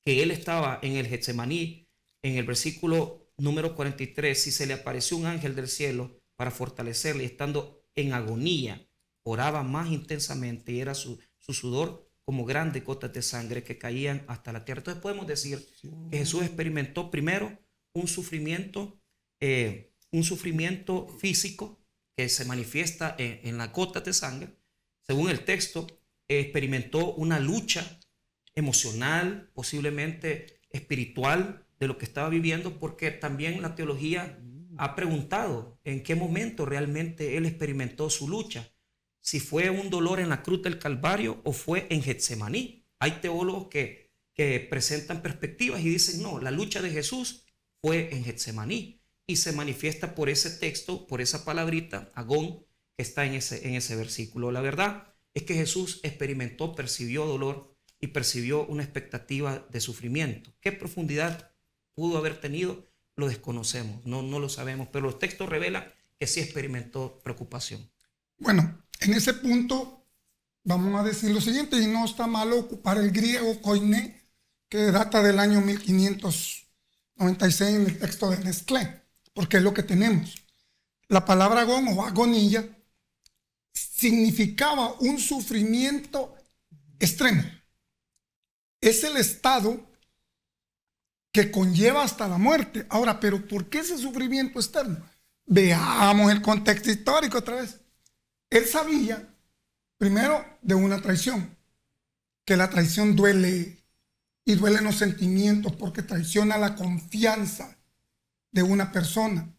que él estaba en el Getsemaní, en el versículo número 43, si se le apareció un ángel del cielo para fortalecerle, estando en agonía, oraba más intensamente y era su sudor como grandes gotas de sangre que caían hasta la tierra. Entonces podemos decir que Jesús experimentó primero un sufrimiento físico que se manifiesta en las gotas de sangre. Según el texto, experimentó una lucha emocional, posiblemente espiritual, de lo que estaba viviendo, porque también la teología ha preguntado en qué momento realmente él experimentó su lucha. Si fue un dolor en la cruz del Calvario o fue en Getsemaní. Hay teólogos que presentan perspectivas y dicen, no, la lucha de Jesús fue en Getsemaní y se manifiesta por ese texto, por esa palabrita, agón, que está en ese versículo. La verdad es que Jesús experimentó, percibió dolor y percibió una expectativa de sufrimiento. ¿Qué profundidad pudo haber tenido? Lo desconocemos, no lo sabemos, pero los textos revelan que sí experimentó preocupación. Bueno, en ese punto vamos a decir lo siguiente, y no está malo ocupar el griego koiné, que data del año 1596 en el texto de Nestlé, porque es lo que tenemos. La palabra agón o agonía significaba un sufrimiento extremo. Es el estado que conlleva hasta la muerte. Ahora, ¿pero por qué ese sufrimiento externo? Veamos el contexto histórico otra vez. Él sabía, primero, de una traición, que la traición duele, y duelen los sentimientos porque traiciona la confianza de una persona.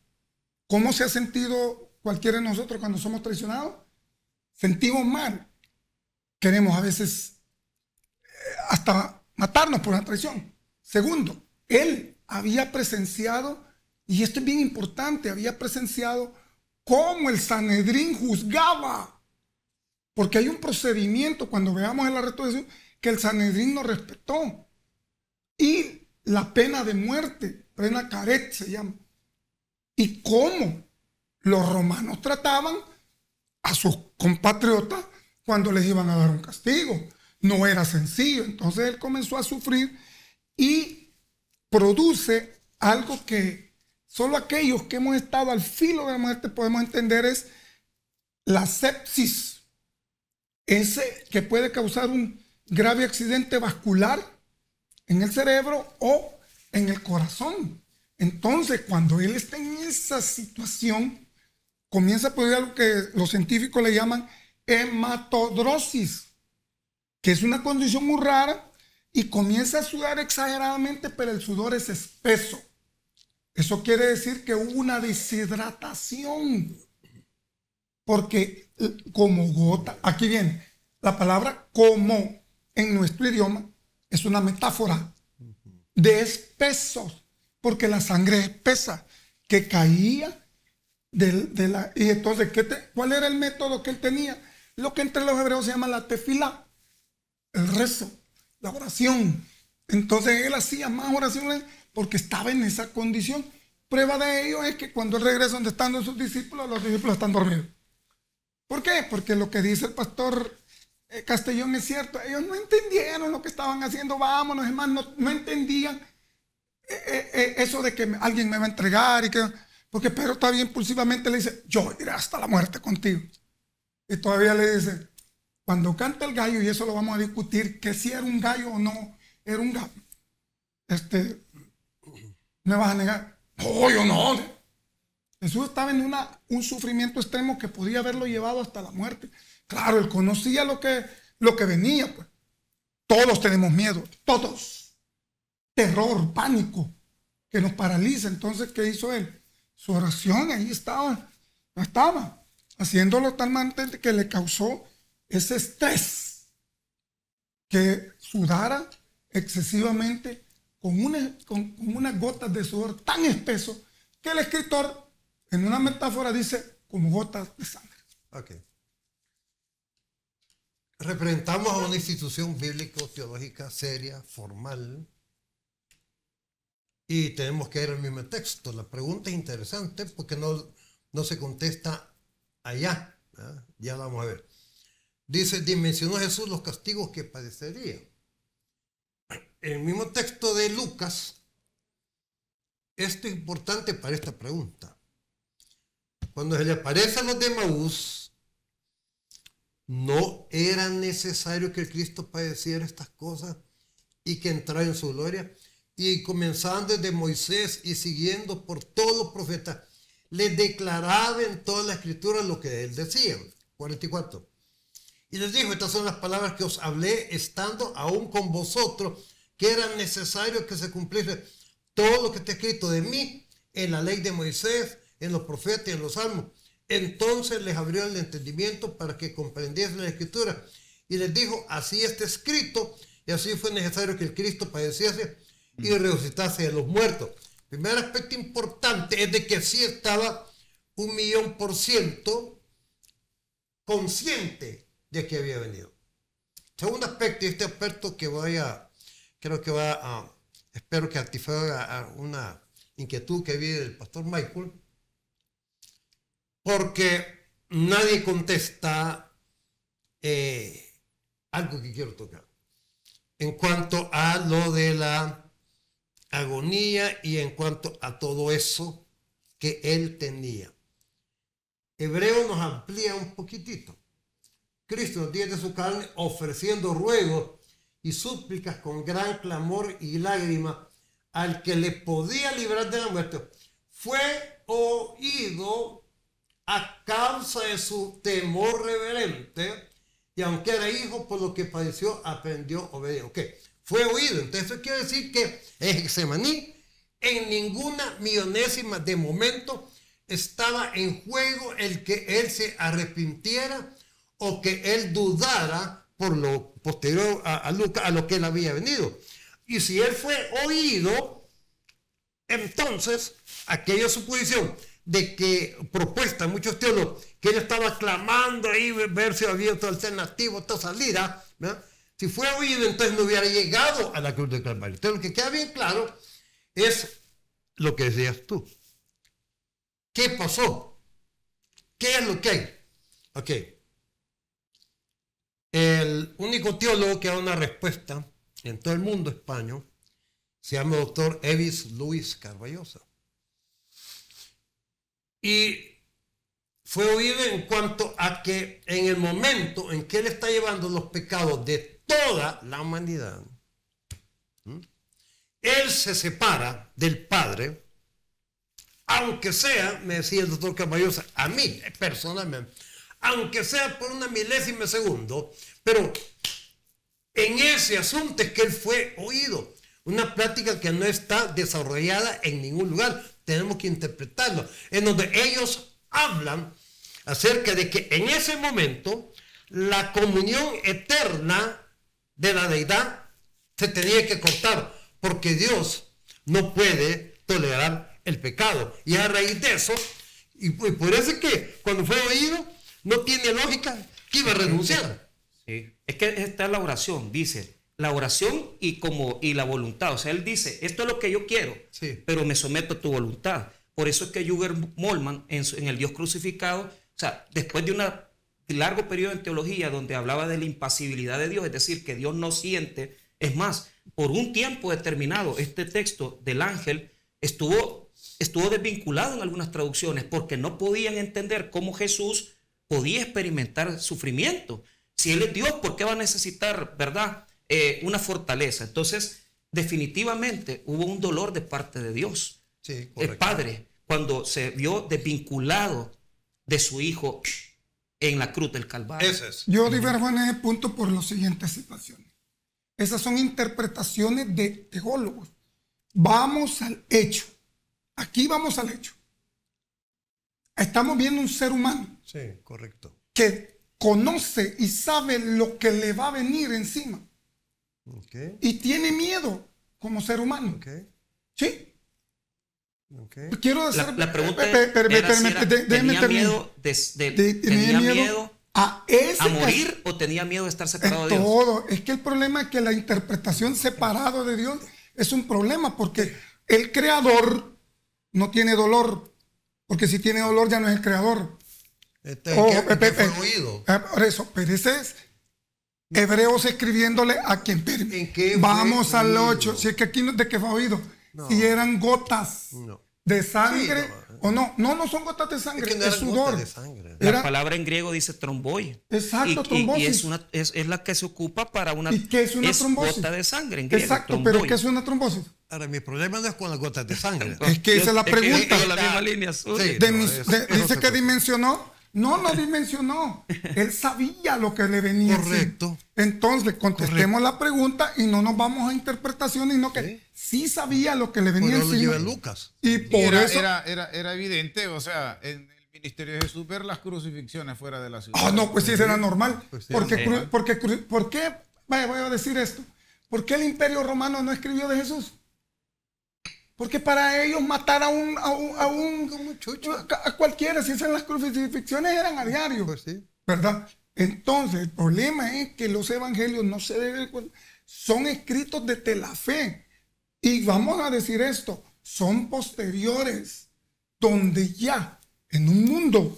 ¿Cómo se ha sentido cualquiera de nosotros cuando somos traicionados? Sentimos mal. Queremos a veces hasta matarnos por la traición. Segundo, él había presenciado, y esto es bien importante, había presenciado cómo el Sanedrín juzgaba. Porque hay un procedimiento, cuando veamos el arresto de Jesús, que el Sanedrín no respetó. Y la pena de muerte, pena caret se llama. Y cómo los romanos trataban a sus compatriotas cuando les iban a dar un castigo. No era sencillo. Entonces él comenzó a sufrir y produce algo que solo aquellos que hemos estado al filo de la muerte podemos entender, es la sepsis. Ese que puede causar un grave accidente vascular en el cerebro o en el corazón. Entonces, cuando él está en esa situación, comienza a producir algo que los científicos le llaman hematodrosis, que es una condición muy rara, y comienza a sudar exageradamente, pero el sudor es espeso. Eso quiere decir que hubo una deshidratación, porque como gota, aquí viene la palabra como en nuestro idioma, es una metáfora de espesos, porque la sangre es espesa, que caía y entonces, ¿cuál era el método que él tenía? Lo que entre los hebreos se llama la tefilá, el rezo, la oración. Entonces él hacía más oraciones porque estaba en esa condición. Prueba de ello es que cuando él regresa donde están sus discípulos, los discípulos están dormidos. ¿Por qué? Porque lo que dice el pastor Castellón es cierto. Ellos no entendieron lo que estaban haciendo. Vámonos, hermano, no entendían eso de que alguien me va a entregar. Porque Pedro todavía impulsivamente le dice, yo iré hasta la muerte contigo. Y todavía le dice, cuando canta el gallo, y eso lo vamos a discutir, que si era un gallo o no era un gallo, ¿me vas a negar? No, yo no. Jesús estaba en un sufrimiento extremo que podía haberlo llevado hasta la muerte. Claro, él conocía lo que venía. Pues. Todos tenemos miedo, todos. Terror, pánico, que nos paraliza. Entonces, ¿qué hizo él? Su oración ahí estaba, haciéndolo talmente que le causó ese estrés, que sudara excesivamente con unas gotas de sudor tan espeso que el escritor en una metáfora dice como gotas de sangre. Ok. Representamos a una institución bíblico-teológica seria, formal, y tenemos que ir al mismo texto. La pregunta es interesante porque no se contesta allá. ¿Verdad? Ya la vamos a ver. Dice, dimensionó Jesús los castigos que padecería. El mismo texto de Lucas, esto es importante para esta pregunta. Cuando se le aparece a los de Emaús, no era necesario que el Cristo padeciera estas cosas y que entrara en su gloria. Y comenzando desde Moisés y siguiendo por todos los profetas, les declaraba en toda la escritura lo que él decía. 44. Y les dijo, estas son las palabras que os hablé estando aún con vosotros, que era necesario que se cumpliese todo lo que está escrito de mí en la ley de Moisés, en los profetas y en los salmos. Entonces les abrió el entendimiento para que comprendiesen la escritura. Y les dijo, así está escrito, y así fue necesario que el Cristo padeciese y resucitase de los muertos. Primer aspecto importante es de que sí estaba 1,000,000% consciente de que había venido. Segundo aspecto, y este aspecto que espero que satisfaga a una inquietud que vive del pastor Michael, porque nadie contesta algo que quiero tocar en cuanto a lo de la agonía y en cuanto a todo eso que él tenía. Hebreo nos amplía un poquitito. Cristo en los días de su carne, ofreciendo ruegos y súplicas con gran clamor y lágrimas al que le podía librar de la muerte, fue oído a causa de su temor reverente, y aunque era hijo, por lo que padeció, aprendió obediencia. Okay. Fue oído. Entonces eso quiere decir que en Getsemaní, en ninguna millonésima de momento estaba en juego el que él se arrepintiera o que él dudara por lo posterior a Lucas, a lo que él había venido. Y si él fue oído, entonces aquella suposición de que propuesta muchos teólogos que él estaba clamando ahí ver si había otra alternativa, otra salida, ¿verdad? Si fue oído, entonces no hubiera llegado a la cruz del Calvario. Entonces lo que queda bien claro es lo que decías tú. ¿Qué pasó? ¿Qué es lo que hay? Ok. El único teólogo que da una respuesta en todo el mundo español se llama el doctor Evis Luis Carballosa. Y fue oído en cuanto a que en el momento en que él está llevando los pecados de toda la humanidad, él se separa del Padre, aunque sea, me decía el doctor Carballosa, a mí personalmente, aunque sea por una milésima de segundo, pero en ese asunto es que él fue oído. Una práctica que no está desarrollada en ningún lugar. Tenemos que interpretarlo. En donde ellos hablan acerca de que en ese momento la comunión eterna de la deidad se tenía que cortar, porque Dios no puede tolerar el pecado. Y a raíz de eso, y por eso es que cuando fue oído, no tiene lógica que iba a renunciar. Sí. Es que está la oración, dice, la oración y la voluntad. O sea, él dice, esto es lo que yo quiero, pero me someto a tu voluntad. Por eso es que Jürgen Moltmann, en El Dios crucificado, o sea, después de un largo periodo en teología donde hablaba de la impasibilidad de Dios, es decir, que Dios no siente, es más, por un tiempo determinado, este texto del ángel estuvo desvinculado en algunas traducciones porque no podían entender cómo Jesús podía experimentar sufrimiento. Si Él es Dios, ¿por qué va a necesitar, verdad, una fortaleza? Entonces, definitivamente hubo un dolor de parte de Dios. Sí, el Padre, cuando se vio desvinculado de su Hijo en la cruz del Calvario. Yo diverjo en ese punto por las siguientes situaciones. Esas son interpretaciones de teólogos. Vamos al hecho. Aquí vamos al hecho. Estamos viendo un ser humano. Sí, correcto. Que conoce y sabe lo que le va a venir encima. Okay. Y tiene miedo como ser humano. Okay. ¿Sí? Okay. Quiero decir, la pregunta ¿tenía miedo a morir o tenía miedo de estar separado de Dios? Todo. Es que el problema es que la interpretación separado de Dios es un problema porque el creador no tiene dolor. Porque si tiene dolor ya no es el creador. Por eso, pero ese es Hebreos escribiéndole a quien. Vamos al 8. Si es que aquí de que fue oído. No. Si eran gotas de sangre o no. No son gotas de sangre, es sudor. La palabra en griego dice tromboi. Exacto, trombosis. Y es la que se ocupa para una. ¿Y qué es una trombosis? Gota de sangre en griego. Exacto, tromboi. Pero ¿qué es una trombosis? Ahora, mi problema no es con las gotas de sangre. Es que esa es la pregunta. La misma línea azul. Sí, dice que dimensionó. No dimensionó. Él sabía lo que le venía. Correcto. Entonces, contestemos la pregunta y no nos vamos a interpretaciones, sino que sí sabía lo que le venía encima. Lo lleva Lucas. Y por eso era evidente, o sea, en el ministerio de Jesús ver las crucifixiones fuera de la ciudad. No, pues sí, eso era normal. Pues sí, ¿Por qué? Vaya, voy a decir esto. ¿Por qué el Imperio Romano no escribió de Jesús? Porque para ellos matar a cualquiera, si esas las crucifixiones eran a diario, pues sí. ¿Verdad? Entonces, el problema es que los evangelios no se deben, son escritos desde la fe. Y vamos a decir esto, son posteriores, donde ya en un mundo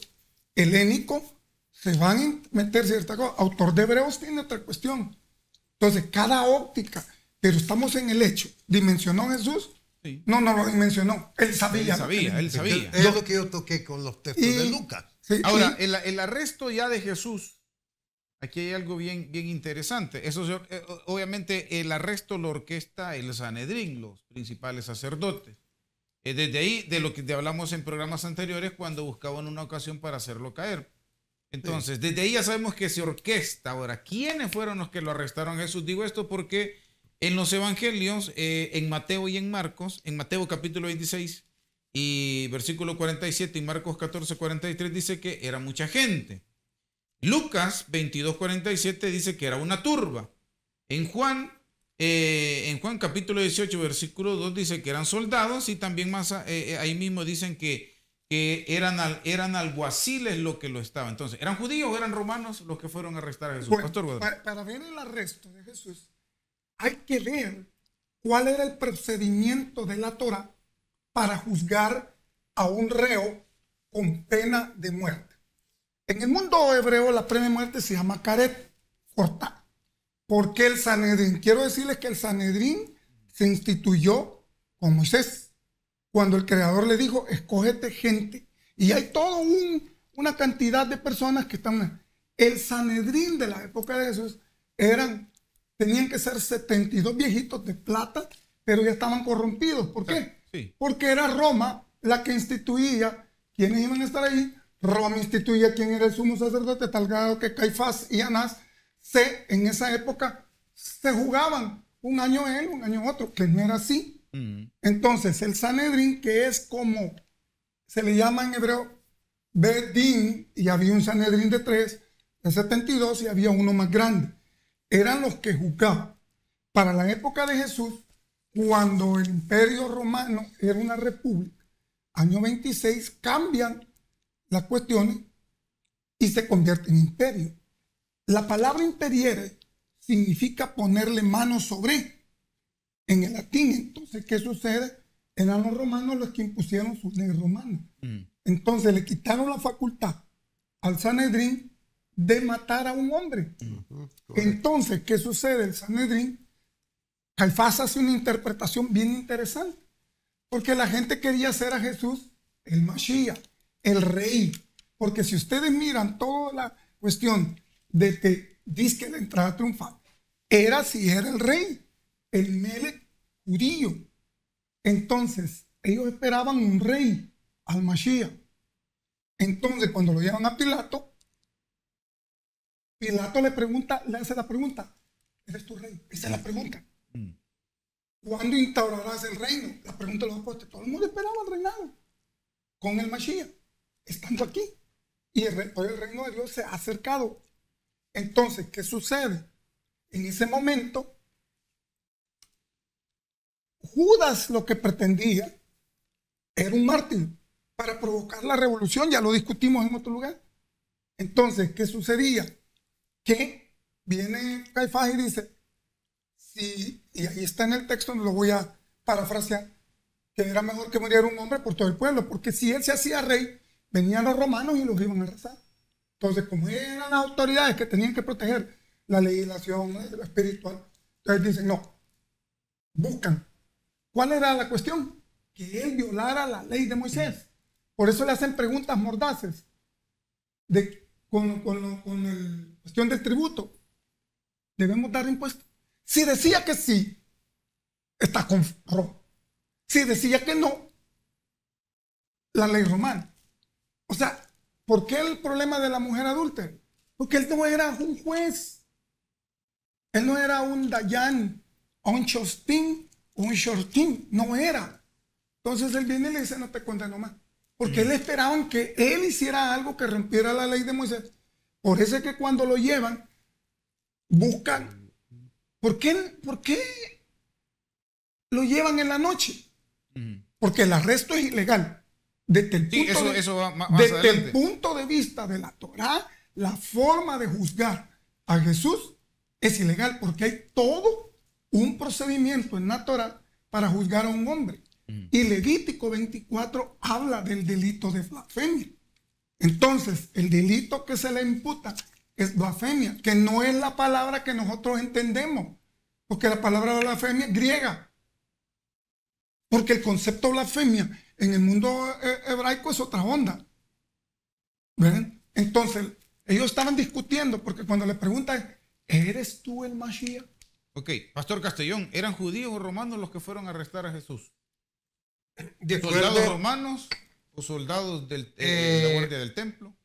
helénico se van a meter ciertas cosas. Autor de Hebreos tiene otra cuestión. Entonces, cada óptica, pero estamos en el hecho. ¿Dimensionó Jesús? Sí. No lo dimensionó. Él sabía. Él sabía. Es lo que yo toqué con los textos de Lucas. Sí, ahora, el arresto ya de Jesús, aquí hay algo bien interesante. Eso, obviamente, el arresto lo orquesta el Sanedrín, los principales sacerdotes. Desde ahí, de lo que hablamos en programas anteriores, cuando buscaban una ocasión para hacerlo caer. Entonces, desde ahí ya sabemos que se orquesta. Ahora, ¿quiénes fueron los que lo arrestaron a Jesús? Digo esto porque en los evangelios, en Mateo y en Marcos, en Mateo capítulo 26 y versículo 47 y Marcos 14, 43 dice que era mucha gente. Lucas 22, 47 dice que era una turba. En Juan capítulo 18, versículo 2 dice que eran soldados y también más ahí mismo dicen que eran alguaciles los que lo estaban. Entonces, ¿eran judíos o eran romanos los que fueron a arrestar a Jesús? Bueno, Pastor, para ver el arresto de Jesús, hay que ver cuál era el procedimiento de la Torá para juzgar a un reo con pena de muerte. En el mundo hebreo la pena de muerte se llama caret, cortar. ¿Por qué el Sanedrín? Quiero decirles que el Sanedrín se instituyó con Moisés, cuando el Creador le dijo, escógete gente. Y hay toda una cantidad de personas que están. El Sanedrín de la época de Jesús tenían que ser 72 viejitos de plata, pero ya estaban corrompidos. ¿Por qué? Sí. Porque era Roma la que instituía quiénes iban a estar ahí. Roma instituía quién era el sumo sacerdote, tal grado que Caifás y Anás en esa época se jugaban un año él, un año otro, que no era así. Entonces el Sanedrín, que es como se le llama en hebreo Bedín, y había un Sanedrín de 3, de 72, y había uno más grande. Eran los que juzgaban. Para la época de Jesús, cuando el Imperio Romano era una república, año 26, cambian las cuestiones y se convierte en imperio. La palabra imperiere significa ponerle mano sobre, en el latín. Entonces, ¿qué sucede? Eran los romanos los que impusieron su ley romana. Entonces le quitaron la facultad al Sanedrín de matar a un hombre. Entonces, ¿qué sucede? El Sanedrín, Caifás hace una interpretación bien interesante, porque la gente quería hacer a Jesús el Mashiach, el rey. Porque si ustedes miran toda la cuestión de que dice que la entrada triunfal era el rey, el Melech judío. Entonces, ellos esperaban un rey, al Mashiach. Entonces, cuando lo llevan a Pilato, Pilato le hace la pregunta, ¿eres tu rey? Esa es la pregunta. ¿Cuándo instaurarás el reino? La pregunta de los apóstoles. Todo el mundo esperaba el reinado con el Mashiach, estando aquí. Y el reino de Dios se ha acercado. Entonces, ¿qué sucede? En ese momento, Judas lo que pretendía era un mártir para provocar la revolución. Ya lo discutimos en otro lugar. Entonces, ¿qué sucedía? Que viene Caifás y dice, sí, y ahí está en el texto, no lo voy a parafrasear, que era mejor que muriera un hombre por todo el pueblo, porque si él se hacía rey, venían los romanos y los iban a arrasar. Entonces, como eran las autoridades que tenían que proteger la legislación, lo espiritual, entonces dicen, no, buscan. ¿Cuál era la cuestión? Que él violara la ley de Moisés. Por eso le hacen preguntas mordaces con la cuestión del tributo. Debemos dar impuestos. Si decía que sí, está con Roma. Si decía que no, la ley romana. O sea, ¿por qué el problema de la mujer adúltera? Porque él no era un juez. Él no era un Dayan, un Shostin, un Shortin. No era. Entonces él viene y le dice, no te condeno más. Porque él esperaban que él hiciera algo que rompiera la ley de Moisés. Por eso es que cuando lo llevan, buscan. ¿Por qué lo llevan en la noche? Porque el arresto es ilegal. Desde el punto de vista de la Torá, la forma de juzgar a Jesús es ilegal, porque hay todo un procedimiento en la Torá para juzgar a un hombre. Y Levítico 24 habla del delito de blasfemia. Entonces, el delito que se le imputa es blasfemia, que no es la palabra que nosotros entendemos, porque la palabra blasfemia es griega. Porque el concepto blasfemia en el mundo hebraico es otra onda. ¿Ven? Entonces, ellos estaban discutiendo, porque cuando le preguntan, ¿eres tú el Mashiach? Ok, Pastor Castellón, ¿eran judíos o romanos los que fueron a arrestar a Jesús? ¿Soldados romanos o soldados de la guardia del templo?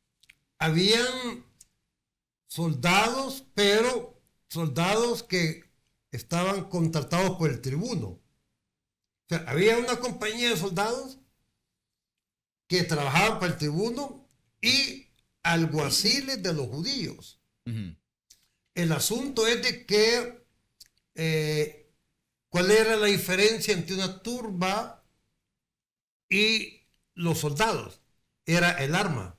Habían soldados, pero soldados que estaban contratados por el tribuno. O sea, había una compañía de soldados que trabajaban para el tribuno y alguaciles de los judíos. El asunto es de que ¿cuál era la diferencia entre una turba y los soldados? Era el arma.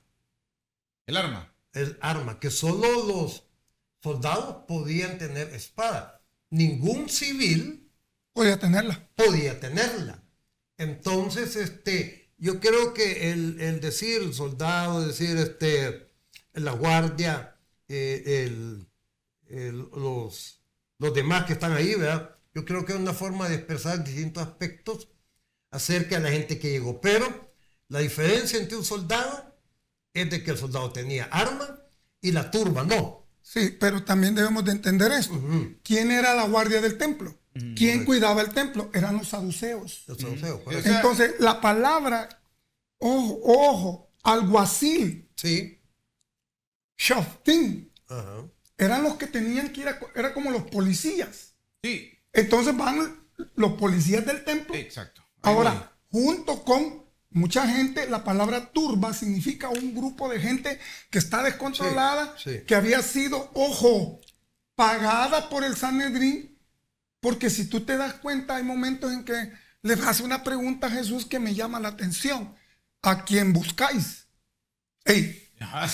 ¿El arma? El arma, que solo los soldados podían tener espada. Ningún civil podía tenerla. Entonces, yo creo que el decir soldado, decir la guardia, los demás que están ahí, ¿verdad? Yo creo que es una forma de expresar distintos aspectos acerca de la gente que llegó. Pero la diferencia entre un soldado es de que el soldado tenía arma y la turba no. Sí, pero también debemos de entender esto. ¿Quién era la guardia del templo? ¿Quién cuidaba el templo? Eran los saduceos. Los saduceos. Entonces, la palabra, ojo, alguacil, sí, shoftim, eran los que tenían que ir era como los policías. Sí. Entonces van los policías del templo. Exacto. Ahora, junto con mucha gente, la palabra turba significa un grupo de gente que está descontrolada, que había sido, ojo, pagada por el Sanedrín, porque si tú te das cuenta, hay momentos en que le hace una pregunta a Jesús que me llama la atención. ¿A quién buscáis?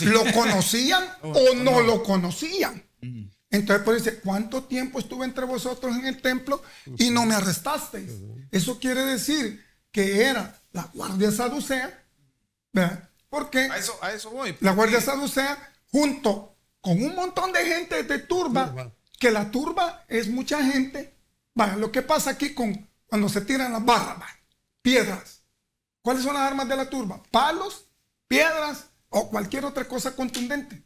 ¿Lo conocían o no lo conocían? Entonces, pues dice, ¿cuánto tiempo estuve entre vosotros en el templo y no me arrestasteis? Eso quiere decir que era la guardia saducea, ¿verdad? Porque a eso voy. la guardia saducea, junto con un montón de gente de turba, que la turba es mucha gente. Vaya, lo que pasa aquí cuando se tiran las barras, vaya, piedras. ¿Cuáles son las armas de la turba? Palos, piedras o cualquier otra cosa contundente.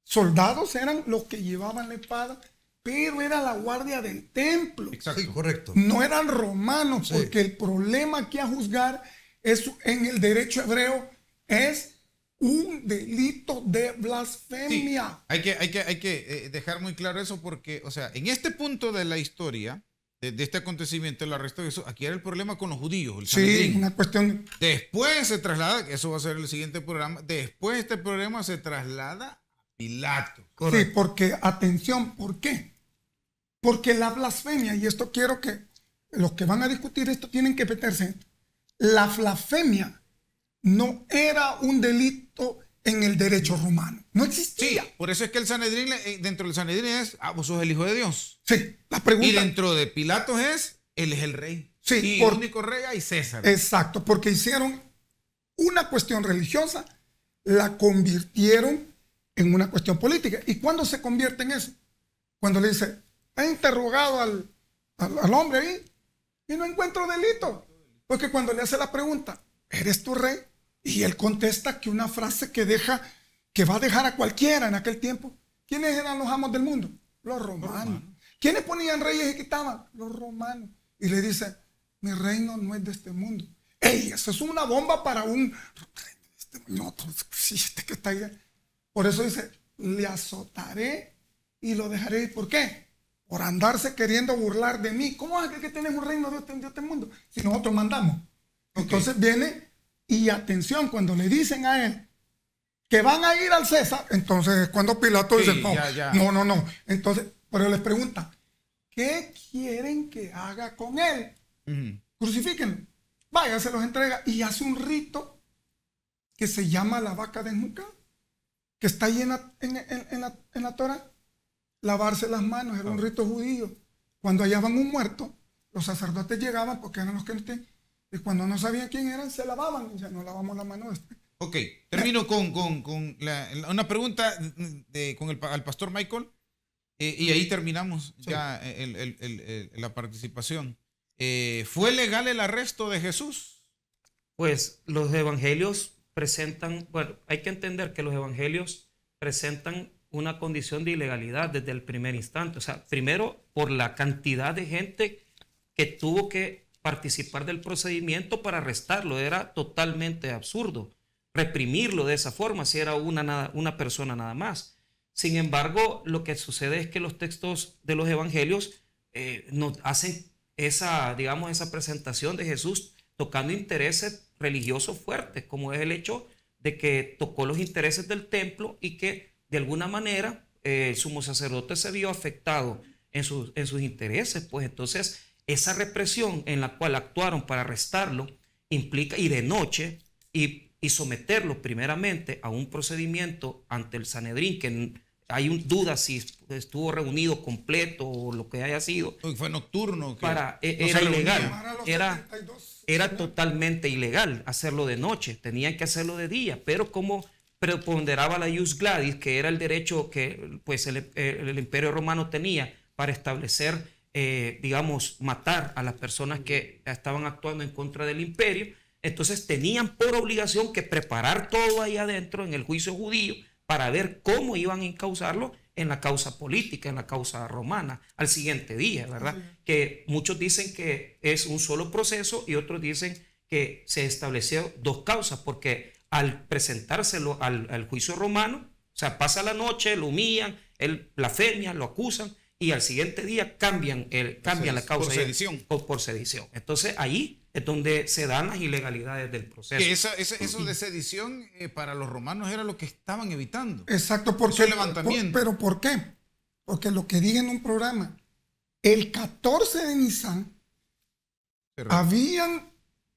Soldados eran los que llevaban la espada, pero era la guardia del templo. Exacto. Sí, correcto. No eran romanos, porque el problema aquí a juzgar es, en el derecho hebreo, es un delito de blasfemia. Sí, hay que dejar muy claro eso porque, o sea, en este punto de la historia, de este acontecimiento, el arresto de Jesús, aquí era el problema con los judíos. El Sanedrín. Sí, una cuestión. Después se traslada, eso va a ser el siguiente programa, después este problema se traslada a Pilato. Correcto. Sí, porque, atención, ¿por qué? Porque la blasfemia, y esto quiero que los que van a discutir esto tienen que meterse, la blasfemia no era un delito en el derecho romano. No existía. Sí, por eso es que el Sanedrín, dentro del Sanedrín es, vos sos el hijo de Dios. Sí, la pregunta. Y dentro de Pilatos él es el rey. Sí, y el único rey hay César. Exacto, porque hicieron una cuestión religiosa, la convirtieron en una cuestión política. ¿Y cuándo se convierte en eso? Cuando le dice, he interrogado al hombre ahí y no encuentro delito. Porque cuando le hace la pregunta, ¿eres tu rey? Y él contesta que una frase que va a dejar a cualquiera en aquel tiempo. ¿Quiénes eran los amos del mundo? Los romanos. ¿Quiénes ponían reyes y quitaban? Los romanos. Y le dice, mi reino no es de este mundo. ¡Ey! Eso es una bomba para este que está ahí. Por eso dice, le azotaré y lo dejaré. ¿Por qué? Por andarse queriendo burlar de mí. ¿Cómo es que tienes un reino de este mundo? Si nosotros mandamos. Entonces viene, y atención, cuando le dicen a él que van a ir al César, entonces cuando Pilato dice, no. Entonces, pero les pregunta, ¿qué quieren que haga con él? Crucifíquenlo. Vaya, se los entrega y hace un rito que se llama la vaca desnucada, que está ahí en la Torah. Lavarse las manos era un rito judío. Cuando hallaban un muerto, los sacerdotes llegaban, porque eran los que y cuando no sabían quién eran, se lavaban. Y ya no lavamos la mano. Ok, termino con una pregunta al pastor Michael, y ahí terminamos ya la participación. ¿Fue legal el arresto de Jesús? Pues los evangelios presentan, bueno, hay que entender que los evangelios presentan una condición de ilegalidad desde el primer instante. O sea, primero por la cantidad de gente que tuvo que participar del procedimiento para arrestarlo. Era totalmente absurdo reprimirlo de esa forma si era una persona nada más. Sin embargo, lo que sucede es que los textos de los evangelios nos hacen esa presentación de Jesús tocando intereses religiosos fuertes, como es el hecho de que tocó los intereses del templo y que de alguna manera el sumo sacerdote se vio afectado en sus intereses. Pues entonces esa represión en la cual actuaron para arrestarlo implica ir de noche y someterlo primeramente a un procedimiento ante el Sanedrín, que hay duda si estuvo reunido completo o lo que haya sido. Fue nocturno. Era ilegal. Era totalmente ilegal hacerlo de noche. Tenían que hacerlo de día. Pero como preponderaba la ius gladis, que era el derecho que pues, el Imperio Romano tenía para establecer, matar a las personas que estaban actuando en contra del imperio, entonces tenían por obligación que preparar todo ahí adentro en el juicio judío para ver cómo iban a encauzarlo en la causa política, en la causa romana, al siguiente día, ¿verdad? Sí. Que muchos dicen que es un solo proceso y otros dicen que se estableció dos causas, porque al presentárselo al juicio romano, o sea, pasa la noche, lo humillan, él blasfemia, lo acusan y al siguiente día cambian la causa. Por sedición. Entonces ahí es donde se dan las ilegalidades del proceso. Que eso de sedición para los romanos era lo que estaban evitando. Exacto, porque pero ¿por qué? Porque lo que dije en un programa, el 14 de Nisan habían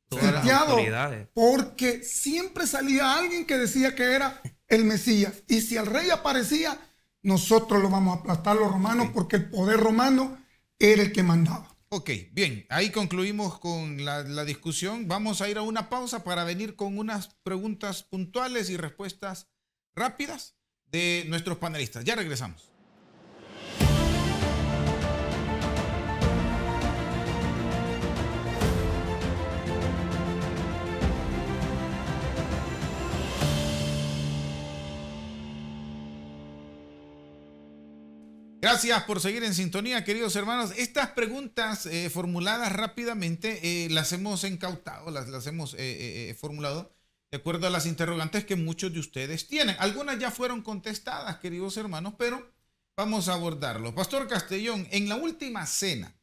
sitiado, porque siempre salía alguien que decía que era el Mesías, y si el rey aparecía, nosotros lo vamos a aplastar los romanos porque el poder romano era el que mandaba. Ok, bien, ahí concluimos con la discusión. Vamos a ir a una pausa para venir con unas preguntas puntuales y respuestas rápidas de nuestros panelistas. Ya regresamos. Gracias por seguir en sintonía, queridos hermanos. Estas preguntas formuladas rápidamente las hemos incautado, las hemos formulado de acuerdo a las interrogantes que muchos de ustedes tienen. Algunas ya fueron contestadas, queridos hermanos, pero vamos a abordarlo. Pastor Castellón, en la última cena,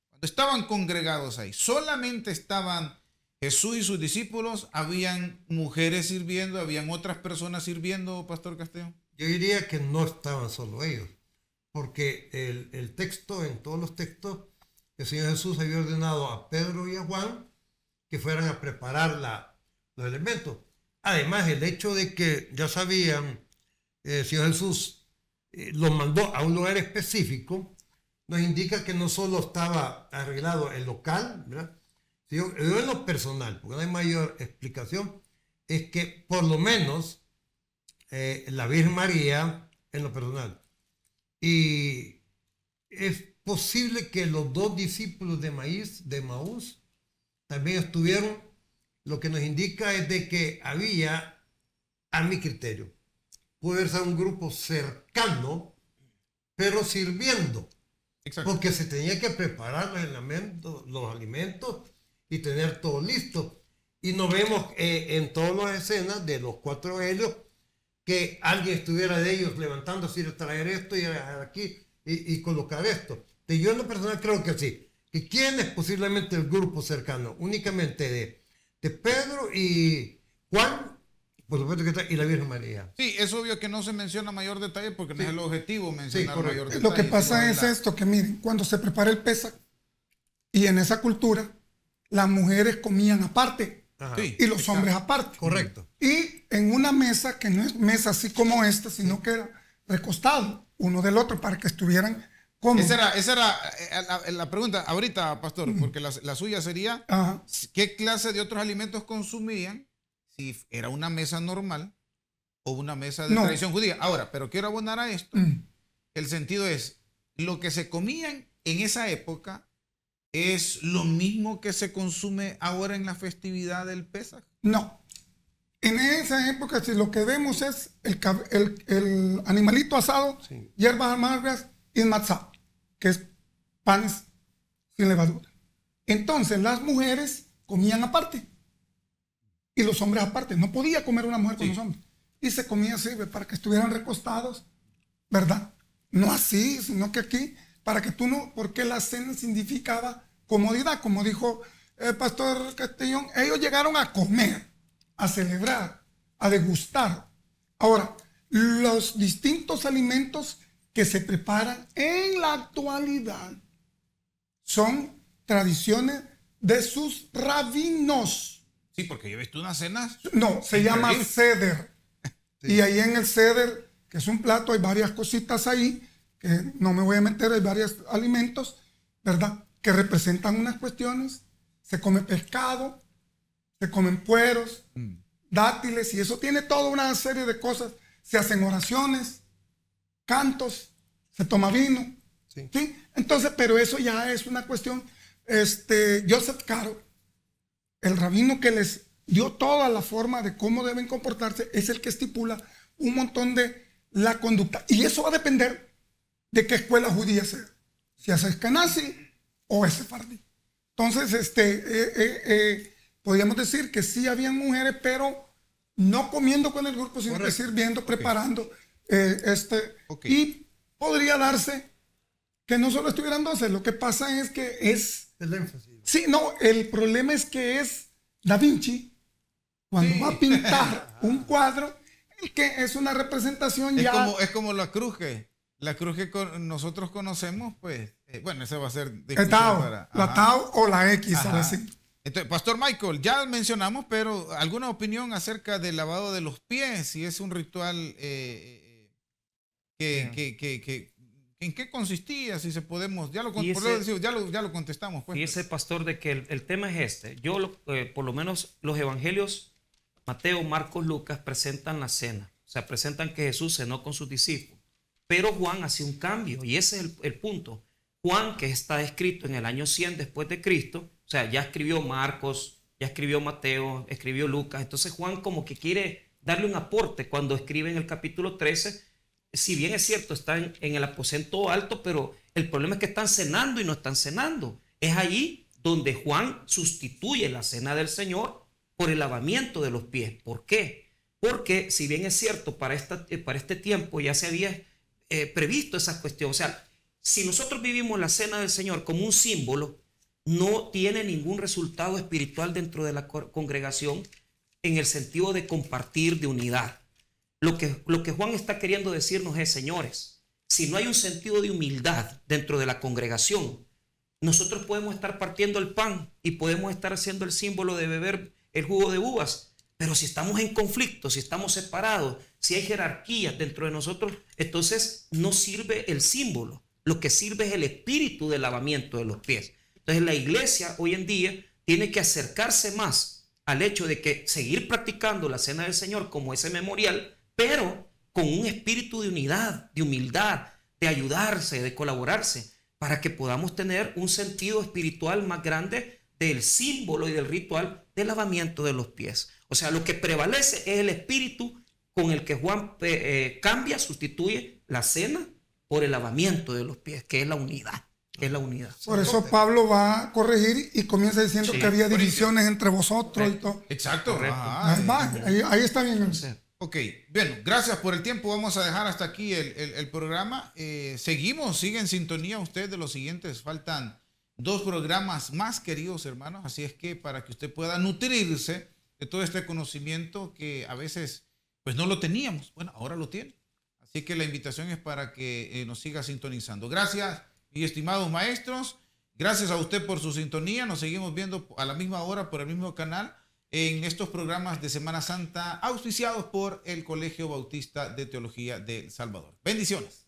cuando estaban congregados ahí, ¿solamente estaban Jesús y sus discípulos? ¿Habían mujeres sirviendo? ¿Habían otras personas sirviendo, Pastor Castellón? Yo diría que no estaban solo ellos, porque el texto, en todos los textos, el Señor Jesús había ordenado a Pedro y a Juan que fueran a preparar los elementos. Además, el hecho de que ya sabían, el Señor Jesús los mandó a un lugar específico, nos indica que no solo estaba arreglado el local, ¿verdad? Yo en lo personal, porque no hay mayor explicación, es que por lo menos la Virgen María, en lo personal, y es posible que los dos discípulos de Maús también estuvieron. Lo que nos indica es de que había, a mi criterio, puede ser un grupo cercano, pero sirviendo. Exacto. Porque se tenía que preparar los alimentos y tener todo listo. Y no vemos en todas las escenas de los 4 evangelios que alguien estuviera de ellos levantándose y traer esto y aquí y colocar esto. Yo en lo personal creo que sí. ¿Y quién es posiblemente el grupo cercano? Únicamente de Pedro y Juan, por supuesto que está, y la Virgen María. Sí, es obvio que no se menciona mayor detalle porque no es el objetivo mencionar mayor detalle. Lo que pasa es esto, que miren, cuando se prepara el Pesaj, y en esa cultura, las mujeres comían aparte. Sí, y los hombres aparte. Correcto. Y en una mesa, que no es mesa así como esta, sino que era recostado uno del otro para que estuvieran cómodos. Esa era la pregunta ahorita, pastor, porque la suya sería, ¿qué clase de otros alimentos consumían si era una mesa normal o una mesa de tradición judía? Ahora, pero quiero abonar a esto. El sentido es, lo que se comían en esa época ¿es lo mismo que se consume ahora en la festividad del Pesaj? No. En esa época, si lo que vemos es el animalito asado, hierbas amargas y matzá, que es panes sin levadura. Entonces, las mujeres comían aparte y los hombres aparte. No podía comer una mujer con los hombres. Y se comía así, para que estuvieran recostados, ¿verdad? No así, sino que aquí, para que tú no, porque la cena significaba comodidad, como dijo el pastor Castellón, ellos llegaron a comer, a celebrar, a degustar. Ahora, los distintos alimentos que se preparan en la actualidad son tradiciones de sus rabinos. Sí, porque yo he visto unas cenas. No, se llama Seder. Y ahí en el Seder, que es un plato, hay varias cositas ahí, que no me voy a meter, hay varios alimentos, ¿verdad?, que representan unas cuestiones. Se come pescado, se comen pueros, dátiles, y eso tiene toda una serie de cosas. Se hacen oraciones, cantos, se toma vino. ¿Sí? Entonces, pero eso ya es una cuestión. Joseph Caro, el rabino que les dio toda la forma de cómo deben comportarse, es el que estipula un montón de la conducta. Y eso va a depender de qué escuela judía sea, si es Ashkenazi o es sefardí. Entonces, podríamos decir que sí habían mujeres, pero no comiendo con el grupo, sino que sirviendo, preparando. Y podría darse que no solo estuvieran 12, lo que pasa es que es... El énfasis. Sí, no, el problema es que es Da Vinci, cuando va a pintar un cuadro, el que es una representación es como la cruz que nosotros conocemos, pues, bueno, ese va a ser la Tau o la X, así. Entonces, Pastor Michael, ya mencionamos, pero ¿alguna opinión acerca del lavado de los pies? Si es un ritual que ¿En qué consistía? Si se podemos, ya lo contestamos. Pues, y ese pastor de que el tema es este. Por lo menos los evangelios, Mateo, Marcos, Lucas, presentan la cena. O sea, presentan que Jesús cenó con sus discípulos. Pero Juan hace un cambio y ese es el punto. Juan, que está escrito en el año 100 después de Cristo, o sea, ya escribió Marcos, ya escribió Mateo, escribió Lucas. Entonces Juan como que quiere darle un aporte cuando escribe en el capítulo 13. Si bien es cierto, están en el aposento alto, pero el problema es que están cenando y no están cenando. Es ahí donde Juan sustituye la cena del Señor por el lavamiento de los pies. ¿Por qué? Porque si bien es cierto, para este tiempo ya se había previsto esa cuestión. O sea, si nosotros vivimos la cena del Señor como un símbolo, no tiene ningún resultado espiritual dentro de la congregación en el sentido de compartir, de unidad. Lo que Juan está queriendo decirnos es, señores, si no hay un sentido de humildad dentro de la congregación, nosotros podemos estar partiendo el pan y podemos estar haciendo el símbolo de beber el jugo de uvas, pero si estamos en conflicto, si estamos separados, si hay jerarquías dentro de nosotros, entonces no sirve el símbolo. Lo que sirve es el espíritu del lavamiento de los pies. Entonces la iglesia hoy en día tiene que acercarse más al hecho de que seguir practicando la cena del Señor como ese memorial, pero con un espíritu de unidad, de humildad, de ayudarse, de colaborarse, para que podamos tener un sentido espiritual más grande del símbolo y del ritual del lavamiento de los pies. O sea, lo que prevalece es el espíritu con el que Juan cambia, sustituye la cena por el lavamiento de los pies, que es la unidad. Por eso Pablo va a corregir y comienza diciendo que había divisiones entre vosotros y todo. Exacto. Ahí está bien. Ok, bien, gracias por el tiempo. Vamos a dejar hasta aquí el programa. Sigue en sintonía usted de los siguientes. Faltan 2 programas más, queridos hermanos. Así es que para que usted pueda nutrirse de todo este conocimiento que a veces pues no lo teníamos. Bueno, ahora lo tiene. Así que la invitación es para que nos siga sintonizando. Gracias, mis estimados maestros. Gracias a usted por su sintonía. Nos seguimos viendo a la misma hora por el mismo canal en estos programas de Semana Santa auspiciados por el Colegio Bautista de Teología de El Salvador. Bendiciones.